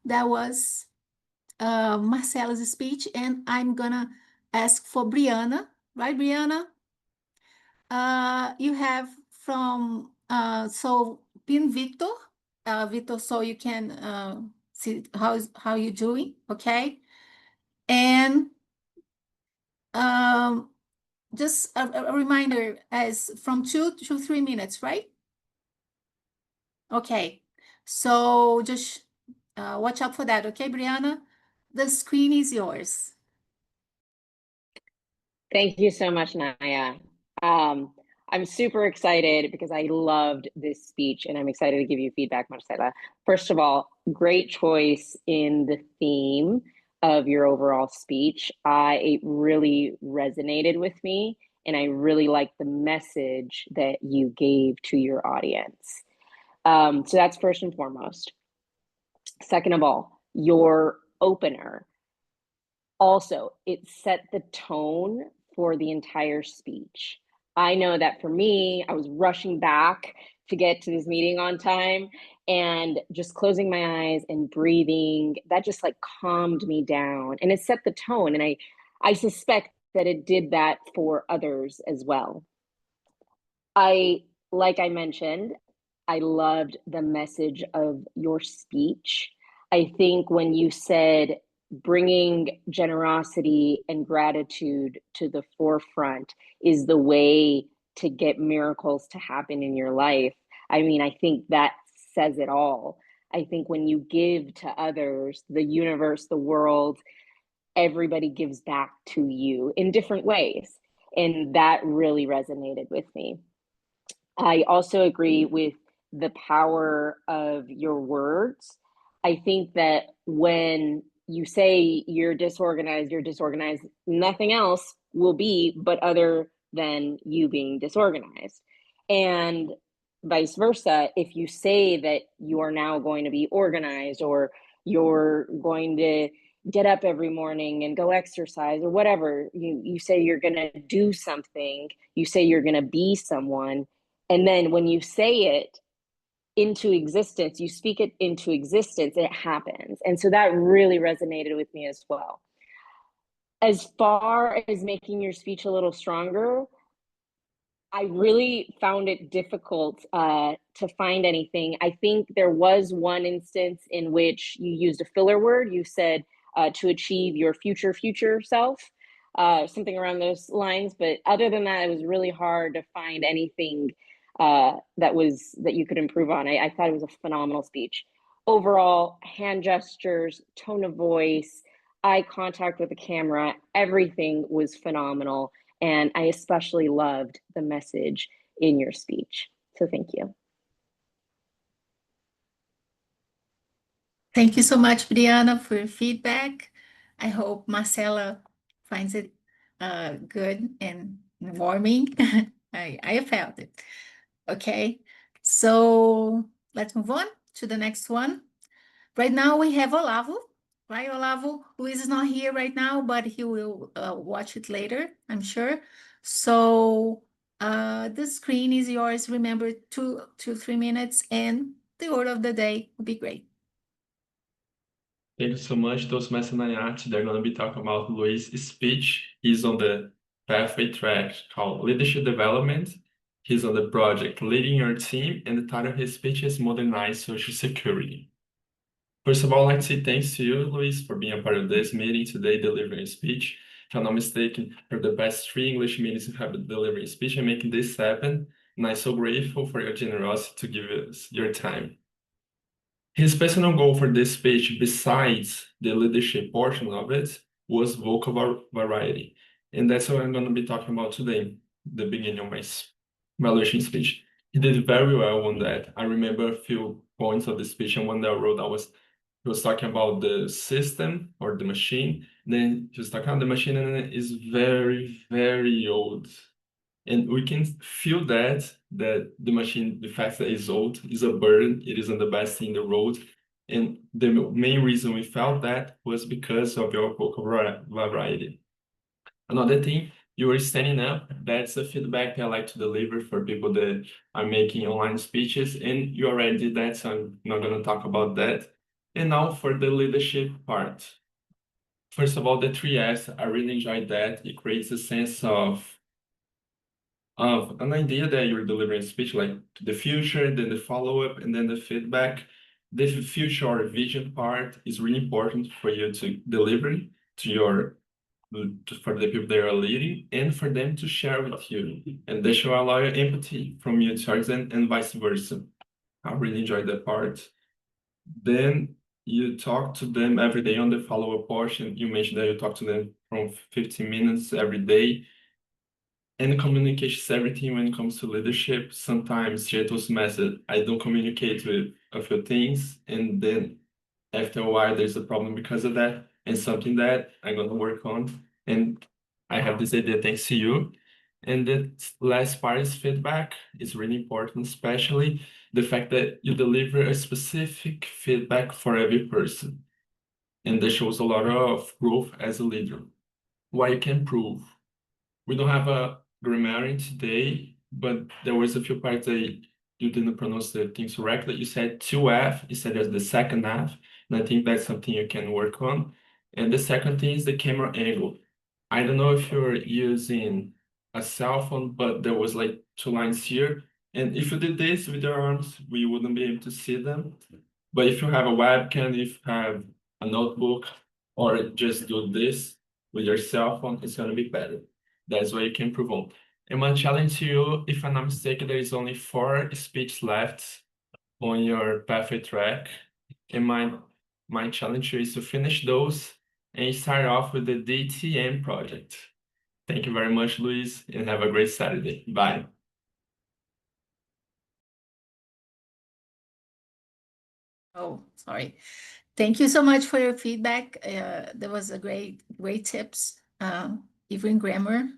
That was Marcela's speech, and I'm gonna ask for Brianna, right, Brianna? You have from so pin Victor, Victor, so you can see how you're doing, okay? And just a reminder, as from 2 to 3 minutes, right? Okay, so just watch out for that, okay, Brianna? The screen is yours. Thank you so much, Naya. I'm super excited because I loved this speech, and I'm excited to give you feedback, Marcela. First of all, great choice in the theme of your overall speech. It really resonated with me, and I really liked the message that you gave to your audience. So that's first and foremost. Second of all, your opener. Also, it set the tone for the entire speech. I know that for me, I was rushing back to get to this meeting on time, and just closing my eyes and breathing, that just like calmed me down and it set the tone. And I suspect that it did that for others as well. Like I mentioned, I loved the message of your speech. I think when you said bringing generosity and gratitude to the forefront is the way to get miracles to happen in your life. I mean, I think that says it all. I think when you give to others, the universe, the world, everybody gives back to you in different ways. And that really resonated with me. I also agree with the power of your words. I think that when you say you're disorganized, nothing else will be but other than you being disorganized. And vice versa, if you say that you are now going to be organized, or you're going to get up every morning and go exercise, or whatever, you say you're going to do something, you say you're going to be someone, and then when you say it into existence, you speak it into existence, it happens. And so that really resonated with me as well. As far as making your speech a little stronger, I really found it difficult to find anything. I think there was one instance in which you used a filler word. You said to achieve your future self, something around those lines. But other than that, it was really hard to find anything that you could improve on. I thought it was a phenomenal speech. Overall, hand gestures, tone of voice, eye contact with the camera, everything was phenomenal. And I especially loved the message in your speech. So thank you. Thank you so much, Brianna, for your feedback. I hope Marcela finds it good and warming. I felt it. Okay, so let's move on to the next one. Right now we have Olavo, right? Olavo, who is not here right now, but he will watch it later, I'm sure. So the screen is yours. Remember, 2 to 3 minutes, and the order of the day would be great. Thank you so much, Toastmaster Nayat. They're going to be talking about Luis' speech. He's on the pathway track called Leadership Development. He's on the project Leading Your Team, and the title of his speech is Modernize Social Security. First of all, I'd like to say thanks to you, Luis, for being a part of this meeting today, delivering a speech. If I'm not mistaken, for the past 3 English meetings you have been delivering a speech and making this happen, and I'm so grateful for your generosity to give us your time. His personal goal for this speech, besides the leadership portion of it, was vocal variety. And that's what I'm going to be talking about today, the beginning of my evaluation speech. He did very well on that. I remember a few points of the speech, and one that I wrote, he was talking about the system or the machine. Then he was talking about the machine, and it is very, very old. And we can feel that the machine, the fact that it's old, is a burden. It isn't the best thing in the road. And the main reason we felt that was because of your vocal variety. Another thing, you were standing up. That's a feedback I like to deliver for people that are making online speeches. And you already did that, so I'm not going to talk about that. And now for the leadership part. First of all, the 3S, I really enjoyed that. It creates a sense of an idea that you're delivering a speech, like the future, then the follow-up, and then the feedback. The future or vision part is really important for you to deliver for the people they are leading, and for them to share with you. And they show a lot of empathy from you towards them, and vice versa. I really enjoyed that part. Then you talk to them every day on the follow-up portion. You mentioned that you talk to them from 15 minutes every day. And communication is everything when it comes to leadership. Sometimes, Toastmasters method, I don't communicate with a few things, and then after a while, there's a problem because of that, and something that I'm going to work on. And I have this idea thanks to you. And the last part is feedback. It's really important, especially the fact that you deliver a specific feedback for every person. And that shows a lot of growth as a leader. What you can prove. We don't have a grammar today, but there was a few parts that you didn't pronounce the things correctly. You said 2F instead of the second F, and I think that's something you can work on. And the second thing is the camera angle. I don't know if you're using a cell phone, but there was like 2 lines here. And if you did this with your arms, we wouldn't be able to see them. But if you have a webcam, if you have a notebook, or just do this with your cell phone, it's going to be better. That's what you can improve on. And my challenge to you, if I'm not mistaken, there is only 4 speech left on your pathway track. And my challenge to you is to finish those and start off with the DTM project. Thank you very much, Luis, and have a great Saturday. Bye. Oh, sorry. Thank you so much for your feedback. There was a great tips, even grammar.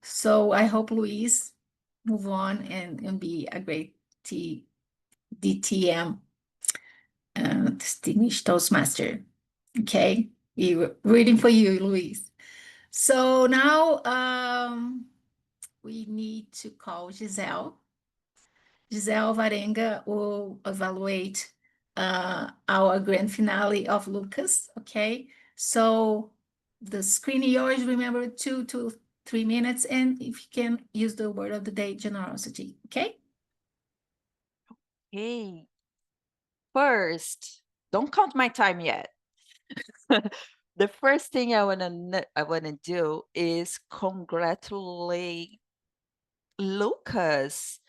So I hope Luis move on and be a great DTM Distinguished Toastmaster. Okay, we were rooting for you, Luis. So now we need to call Giselle. Giselle Varenga will evaluate our grand finale of Lucas, okay? So the screen is yours, remember 2 to 3 minutes, and if you can use the word of the day, generosity, okay? Hey, first, don't count my time yet. The first thing I wanna do is congratulate Lucas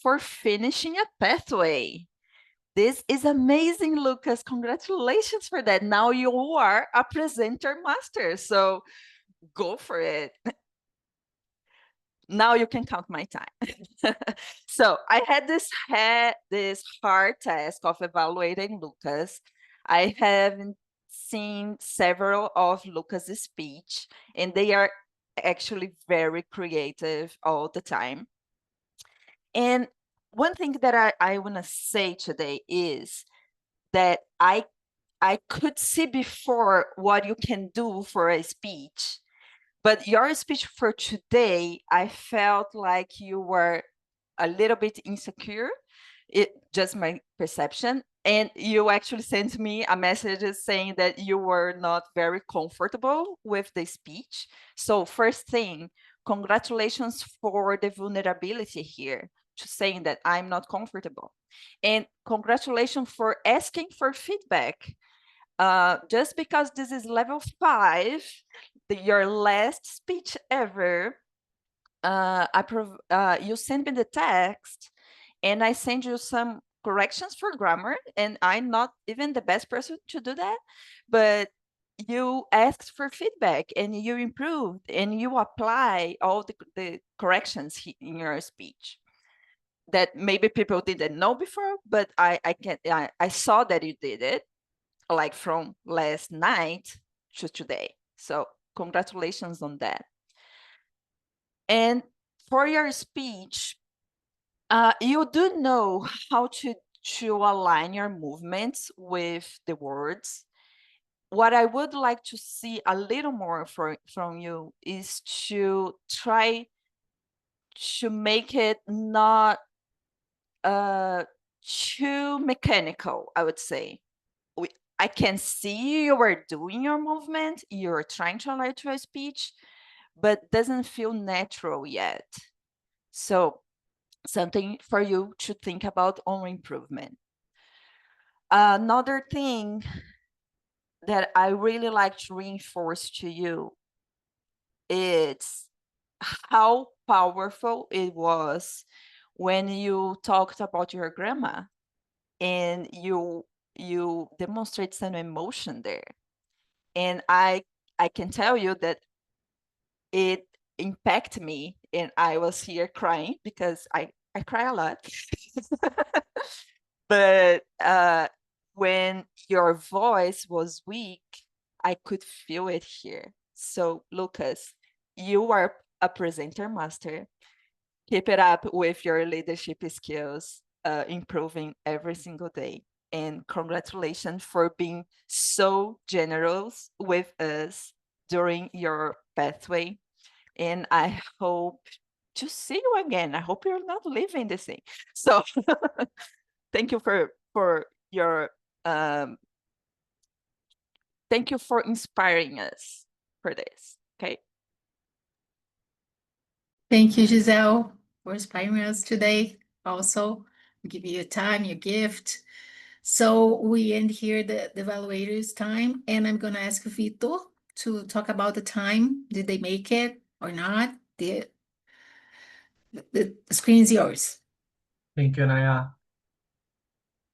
for finishing a pathway. This is amazing, Lucas. Congratulations for that. Now you are a presenter master, so go for it. Now you can count my time. So I had this hard task of evaluating Lucas. I haven't seen several of Lucas's speech, and they are actually very creative all the time. And one thing that I want to say today is that I could see before what you can do for a speech, but your speech for today, I felt like you were a little bit insecure. It just my perception. And you actually sent me a message saying that you were not very comfortable with the speech. So first thing, congratulations for the vulnerability here to saying that I'm not comfortable. And congratulations for asking for feedback. Just because this is level 5, your last speech ever, you send me the text and I send you some corrections for grammar, and I'm not even the best person to do that, but you asked for feedback and you improved and you apply all the corrections in your speech that maybe people didn't know before, but I saw that you did it, like from last night to today. So congratulations on that. And for your speech, you do know how to align your movements with the words. What I would like to see a little more from you is to try to make it not too mechanical, I would say. I can see you are doing your movement, you're trying to align to a speech, but doesn't feel natural yet. So something for you to think about on improvement. Another thing that I really like to reinforce to you is how powerful it was when you talked about your grandma and you demonstrate some emotion there. And I can tell you that it impacted me, and I was here crying because I cry a lot. But when your voice was weak, I could feel it here. So Lucas, you are a presenter master. Keep it up with your leadership skills, improving every single day. And congratulations for being so generous with us during your pathway. And I hope to see you again. I hope you're not leaving this thing. So thank you for your thank you for inspiring us for this. Okay. Thank you, Giselle, for inspiring us today. Also, give you your time, your gift. So we end here the evaluators time, and I'm gonna ask Vitor to talk about the time. Did they make it or not? The screen is yours. Thank you, Naya.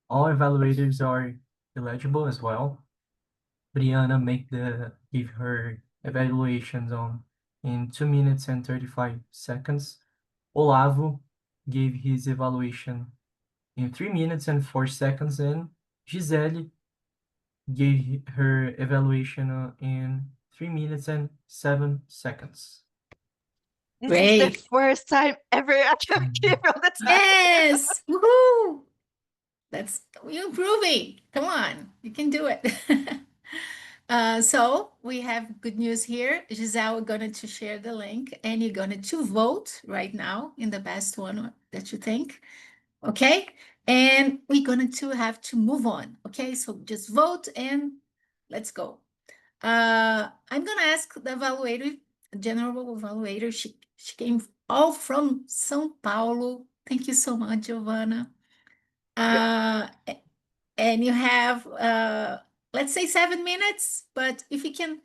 All evaluators are eligible as well. Brianna gave her evaluations in 2 minutes and 35 seconds. Olavo gave his evaluation in 3 minutes and 4 seconds, and Gisele gave her evaluation in 3 minutes and 7 seconds. This is the Great. first time ever I can keep on the time. Yes! Woohoo! You're improving. Come on, you can do it. So we have good news here. Giselle, we're going to share the link, and you're going to vote right now in the best one that you think. Okay? And we're going to have to move on. Okay? So just vote and let's go. I'm going to ask the evaluator, general evaluator. She came all from São Paulo. Thank you so much, Giovanna. And you have, let's say 7 minutes, but if you can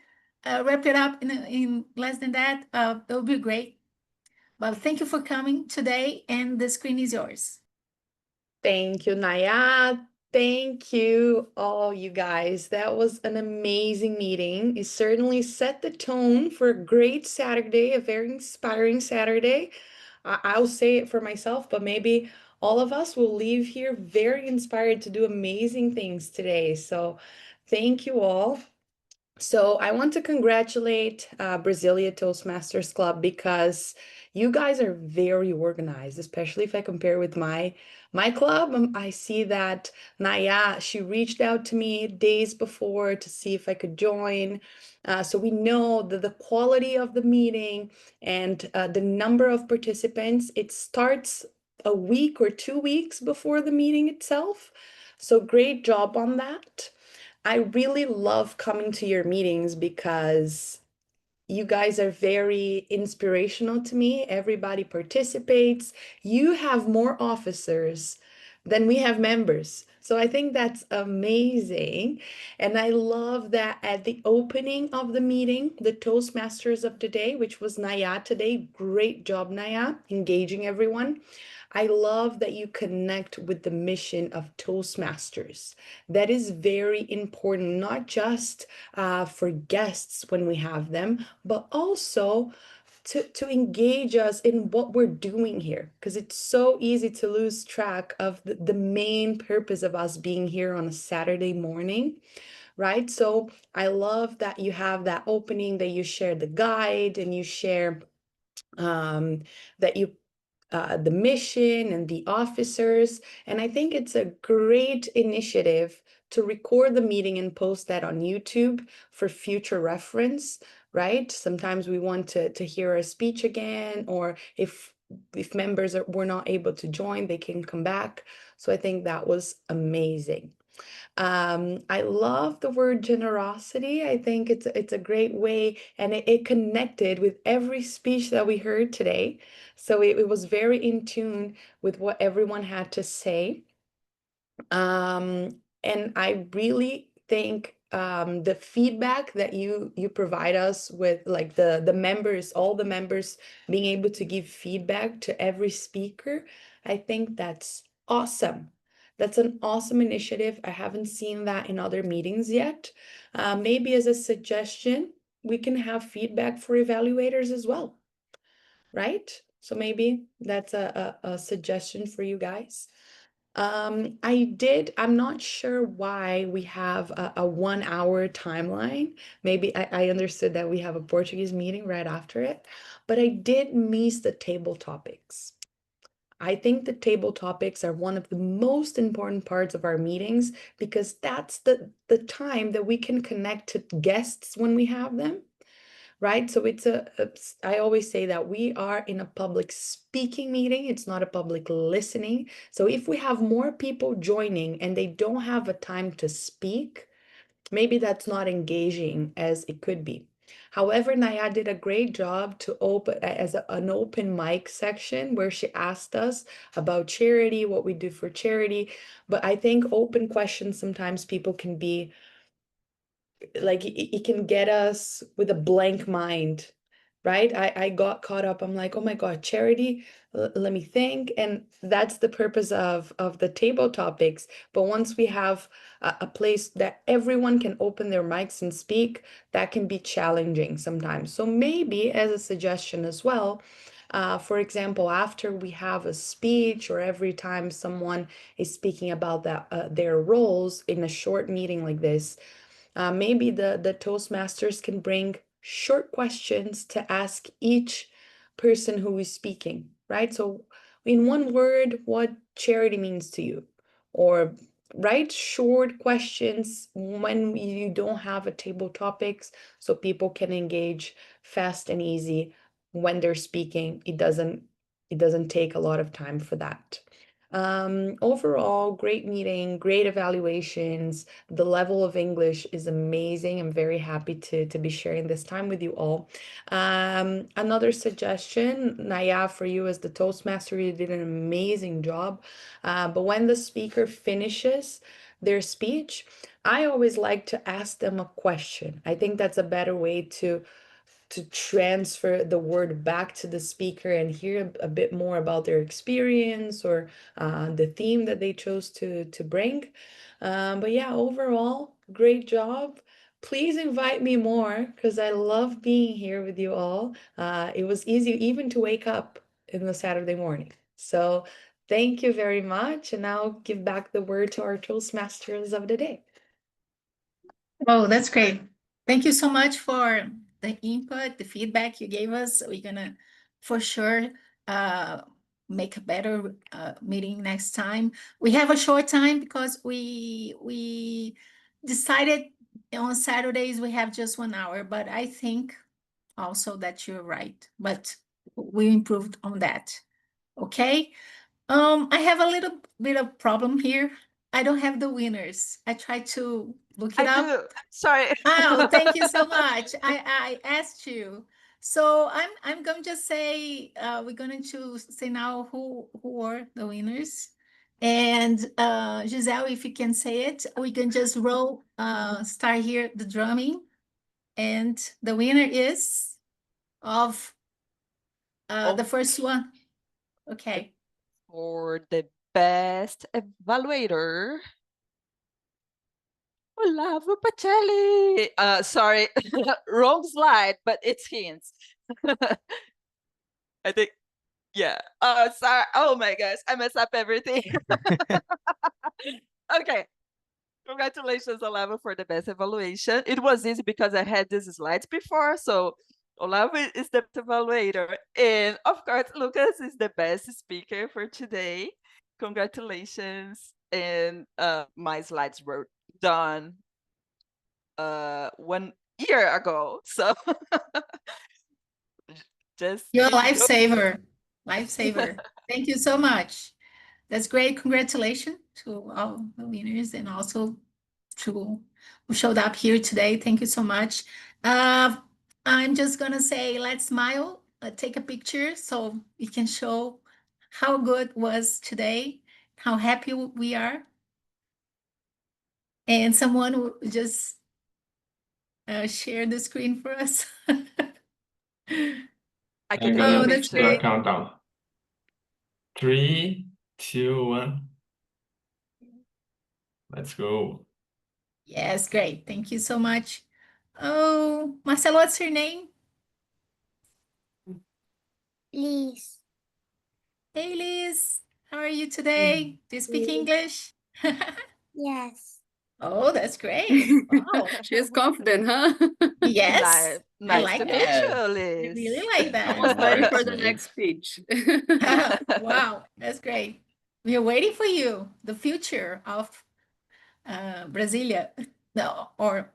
wrap it up in less than that, that would be great. Well, thank you for coming today, and the screen is yours. Thank you, Naya. Thank you, all you guys. That was an amazing meeting. It certainly set the tone for a great Saturday, a very inspiring Saturday. I'll say it for myself, but maybe all of us will leave here very inspired to do amazing things today. So thank you all. So I want to congratulate Brasília Toastmasters Club because you guys are very organized, especially if I compare with my club. I see that Naya, she reached out to me days before to see if I could join. So we know that the quality of the meeting and the number of participants, it starts a week or 2 weeks before the meeting itself. So great job on that. I really love coming to your meetings because you guys are very inspirational to me. Everybody participates. You have more officers than we have members. So I think that's amazing. And I love that at the opening of the meeting, the Toastmasters of the day, which was Naya today. Great job, Naya, engaging everyone. I love that you connect with the mission of Toastmasters. That is very important, not just for guests when we have them, but also to engage us in what we're doing here, because it's so easy to lose track of the main purpose of us being here on a Saturday morning, right? So I love that you have that opening, that you share the guide and you share that you the mission and the officers. And I think it's a great initiative to record the meeting and post that on YouTube for future reference, right? Sometimes we want to hear a speech again, or if members were not able to join, they can come back. So I think that was amazing. I love the word generosity. I think it's a great way, and it connected with every speech that we heard today. So it was very in tune with what everyone had to say. And I really think the feedback that you provide us with, like the members, all the members being able to give feedback to every speaker, I think that's awesome. That's an awesome initiative. I haven't seen that in other meetings yet. Maybe as a suggestion, we can have feedback for evaluators as well, right? So maybe that's a suggestion for you guys. I'm not sure why we have a 1 hour timeline. Maybe I understood that we have a Portuguese meeting right after it, but I did miss the table topics. I think the table topics are one of the most important parts of our meetings because that's the time that we can connect to guests when we have them. right? So it's I always say that we are in a public speaking meeting. It's not a public listening. So if we have more people joining and they don't have a time to speak, maybe that's not engaging as it could be. However, Naya did a great job to open an open mic section where she asked us about charity, what we do for charity. But I think open questions, sometimes people can be like, it can get us with a blank mind, right? I got caught up. I'm like, oh my God, charity, let me think. And that's the purpose of the table topics. But once we have a place that everyone can open their mics and speak, that can be challenging sometimes. So maybe as a suggestion as well, for example, after we have a speech or every time someone is speaking about their roles in a short meeting like this, maybe the Toastmasters can bring short questions to ask each person who is speaking, right? So, in one word, what charity means to you, or write short questions when you don't have a table topics, so people can engage fast and easy when they're speaking. It doesn't take a lot of time for that. Overall, great meeting, great evaluations. The level of English is amazing. I'm very happy to be sharing this time with you all. Another suggestion, Naya, for you as the Toastmaster, you did an amazing job. But when the speaker finishes their speech, I always like to ask them a question. I think that's a better way to transfer the word back to the speaker and hear a bit more about their experience or the theme that they chose to bring. But yeah, overall, great job. Please invite me more because I love being here with you all. It was easy even to wake up in the Saturday morning. So thank you very much. And now give back the word to our Toastmasters of the day. Oh, that's great. Thank you so much for the input, the feedback you gave us. We're gonna for sure make a better meeting next time. We have a short time because we decided on Saturdays we have just 1 hour, but I think also that you're right. But we improved on that. Okay. I have a little bit of problem here. I don't have the winners. I tried to look it I up. do. Sorry. Oh, thank you so much. I asked you. So I'm going to just say we're going to say now who are the winners. And Giselle, if you can say it, we can just roll start here the drumming. And the winner is of the first one. Okay. For the best evaluator, Olavo Pacelli. Sorry, wrong slide, but it's hints. I think, yeah. Oh, sorry. Oh my gosh, I messed up everything. Okay. Congratulations, Olavo, for the best evaluation. It was easy because I had these slides before, so Olavo is the best evaluator. And of course, Lucas is the best speaker for today. Congratulations. And my slides were done 1 year ago. So just You're a keep going. lifesaver. Lifesaver. Thank you so much. That's great. Congratulations to all the winners and also to who showed up here today. Thank you so much. I'm just gonna say, let's smile, take a picture so we can show how good was today, how happy we are. And someone will just share the screen for us. I can take Oh, a that's Do a great. picture. countdown. 3, 2, 1. Let's go. Yes, great. Thank you so much. Oh, Marcelo, what's your name? Liz. Hey, Liz. How are you today? Do you speak English? Yes. Oh, that's great. Wow. She's confident, huh? Yes, Nice, I nice like to meet that. you, I Liz. really like Almost that. ready Nice for to the meet you. next speech. Wow, that's great. We are waiting for you, the future of Brasília, no, or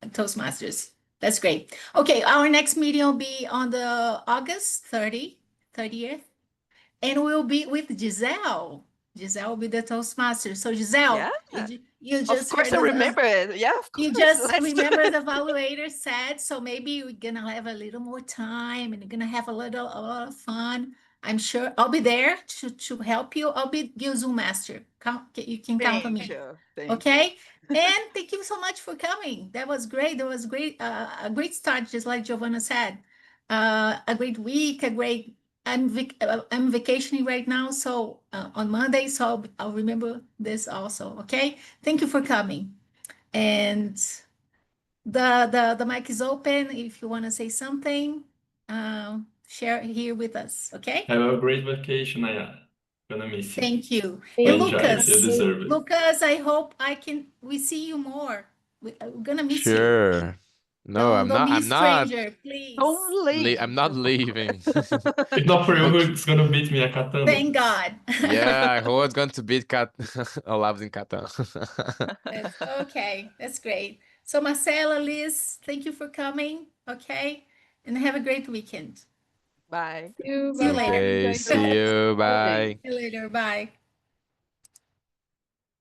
Toastmasters. That's great. Okay, our next meeting will be on the August 30th, and we'll be with Giselle. Giselle will be the Toastmaster. So Giselle, Yeah. you Of just course, heard I remember it. Yeah, of you course. just Let's do remember it. the evaluator said, so maybe we're gonna have a little more time and you're gonna have a lot of fun. I'm sure I'll be there to help you. I'll be your Zoom master. You can count on me. Thank you. Thank you. Okay. And thank you so much for coming. That was great. That was great. A great start, just like Giovanna said. A great week, I'm vacationing right now, so on Monday, so I'll remember this also. Okay. Thank you for coming. And the mic is open if you want to say something. Share here with us. Okay. Have a great vacation, Naya. Gonna miss you. Thank you. Thank And you. Enjoy. You Lucas, deserve it. Lucas, I hope we see you more. We're gonna miss you. Sure. No, I'm Don't not. be a I'm not. stranger, please. Don't leave. I'm not leaving. If not for you, Okay. who's gonna beat me at Catan? Thank God. Yeah, who is going to beat Olavo's in Catan? That's okay. That's great. So Marcela, Liz, thank you for coming. Okay. And have a great weekend. Bye. See you later. Okay, see you. Holiday. Bye. See you later. Bye.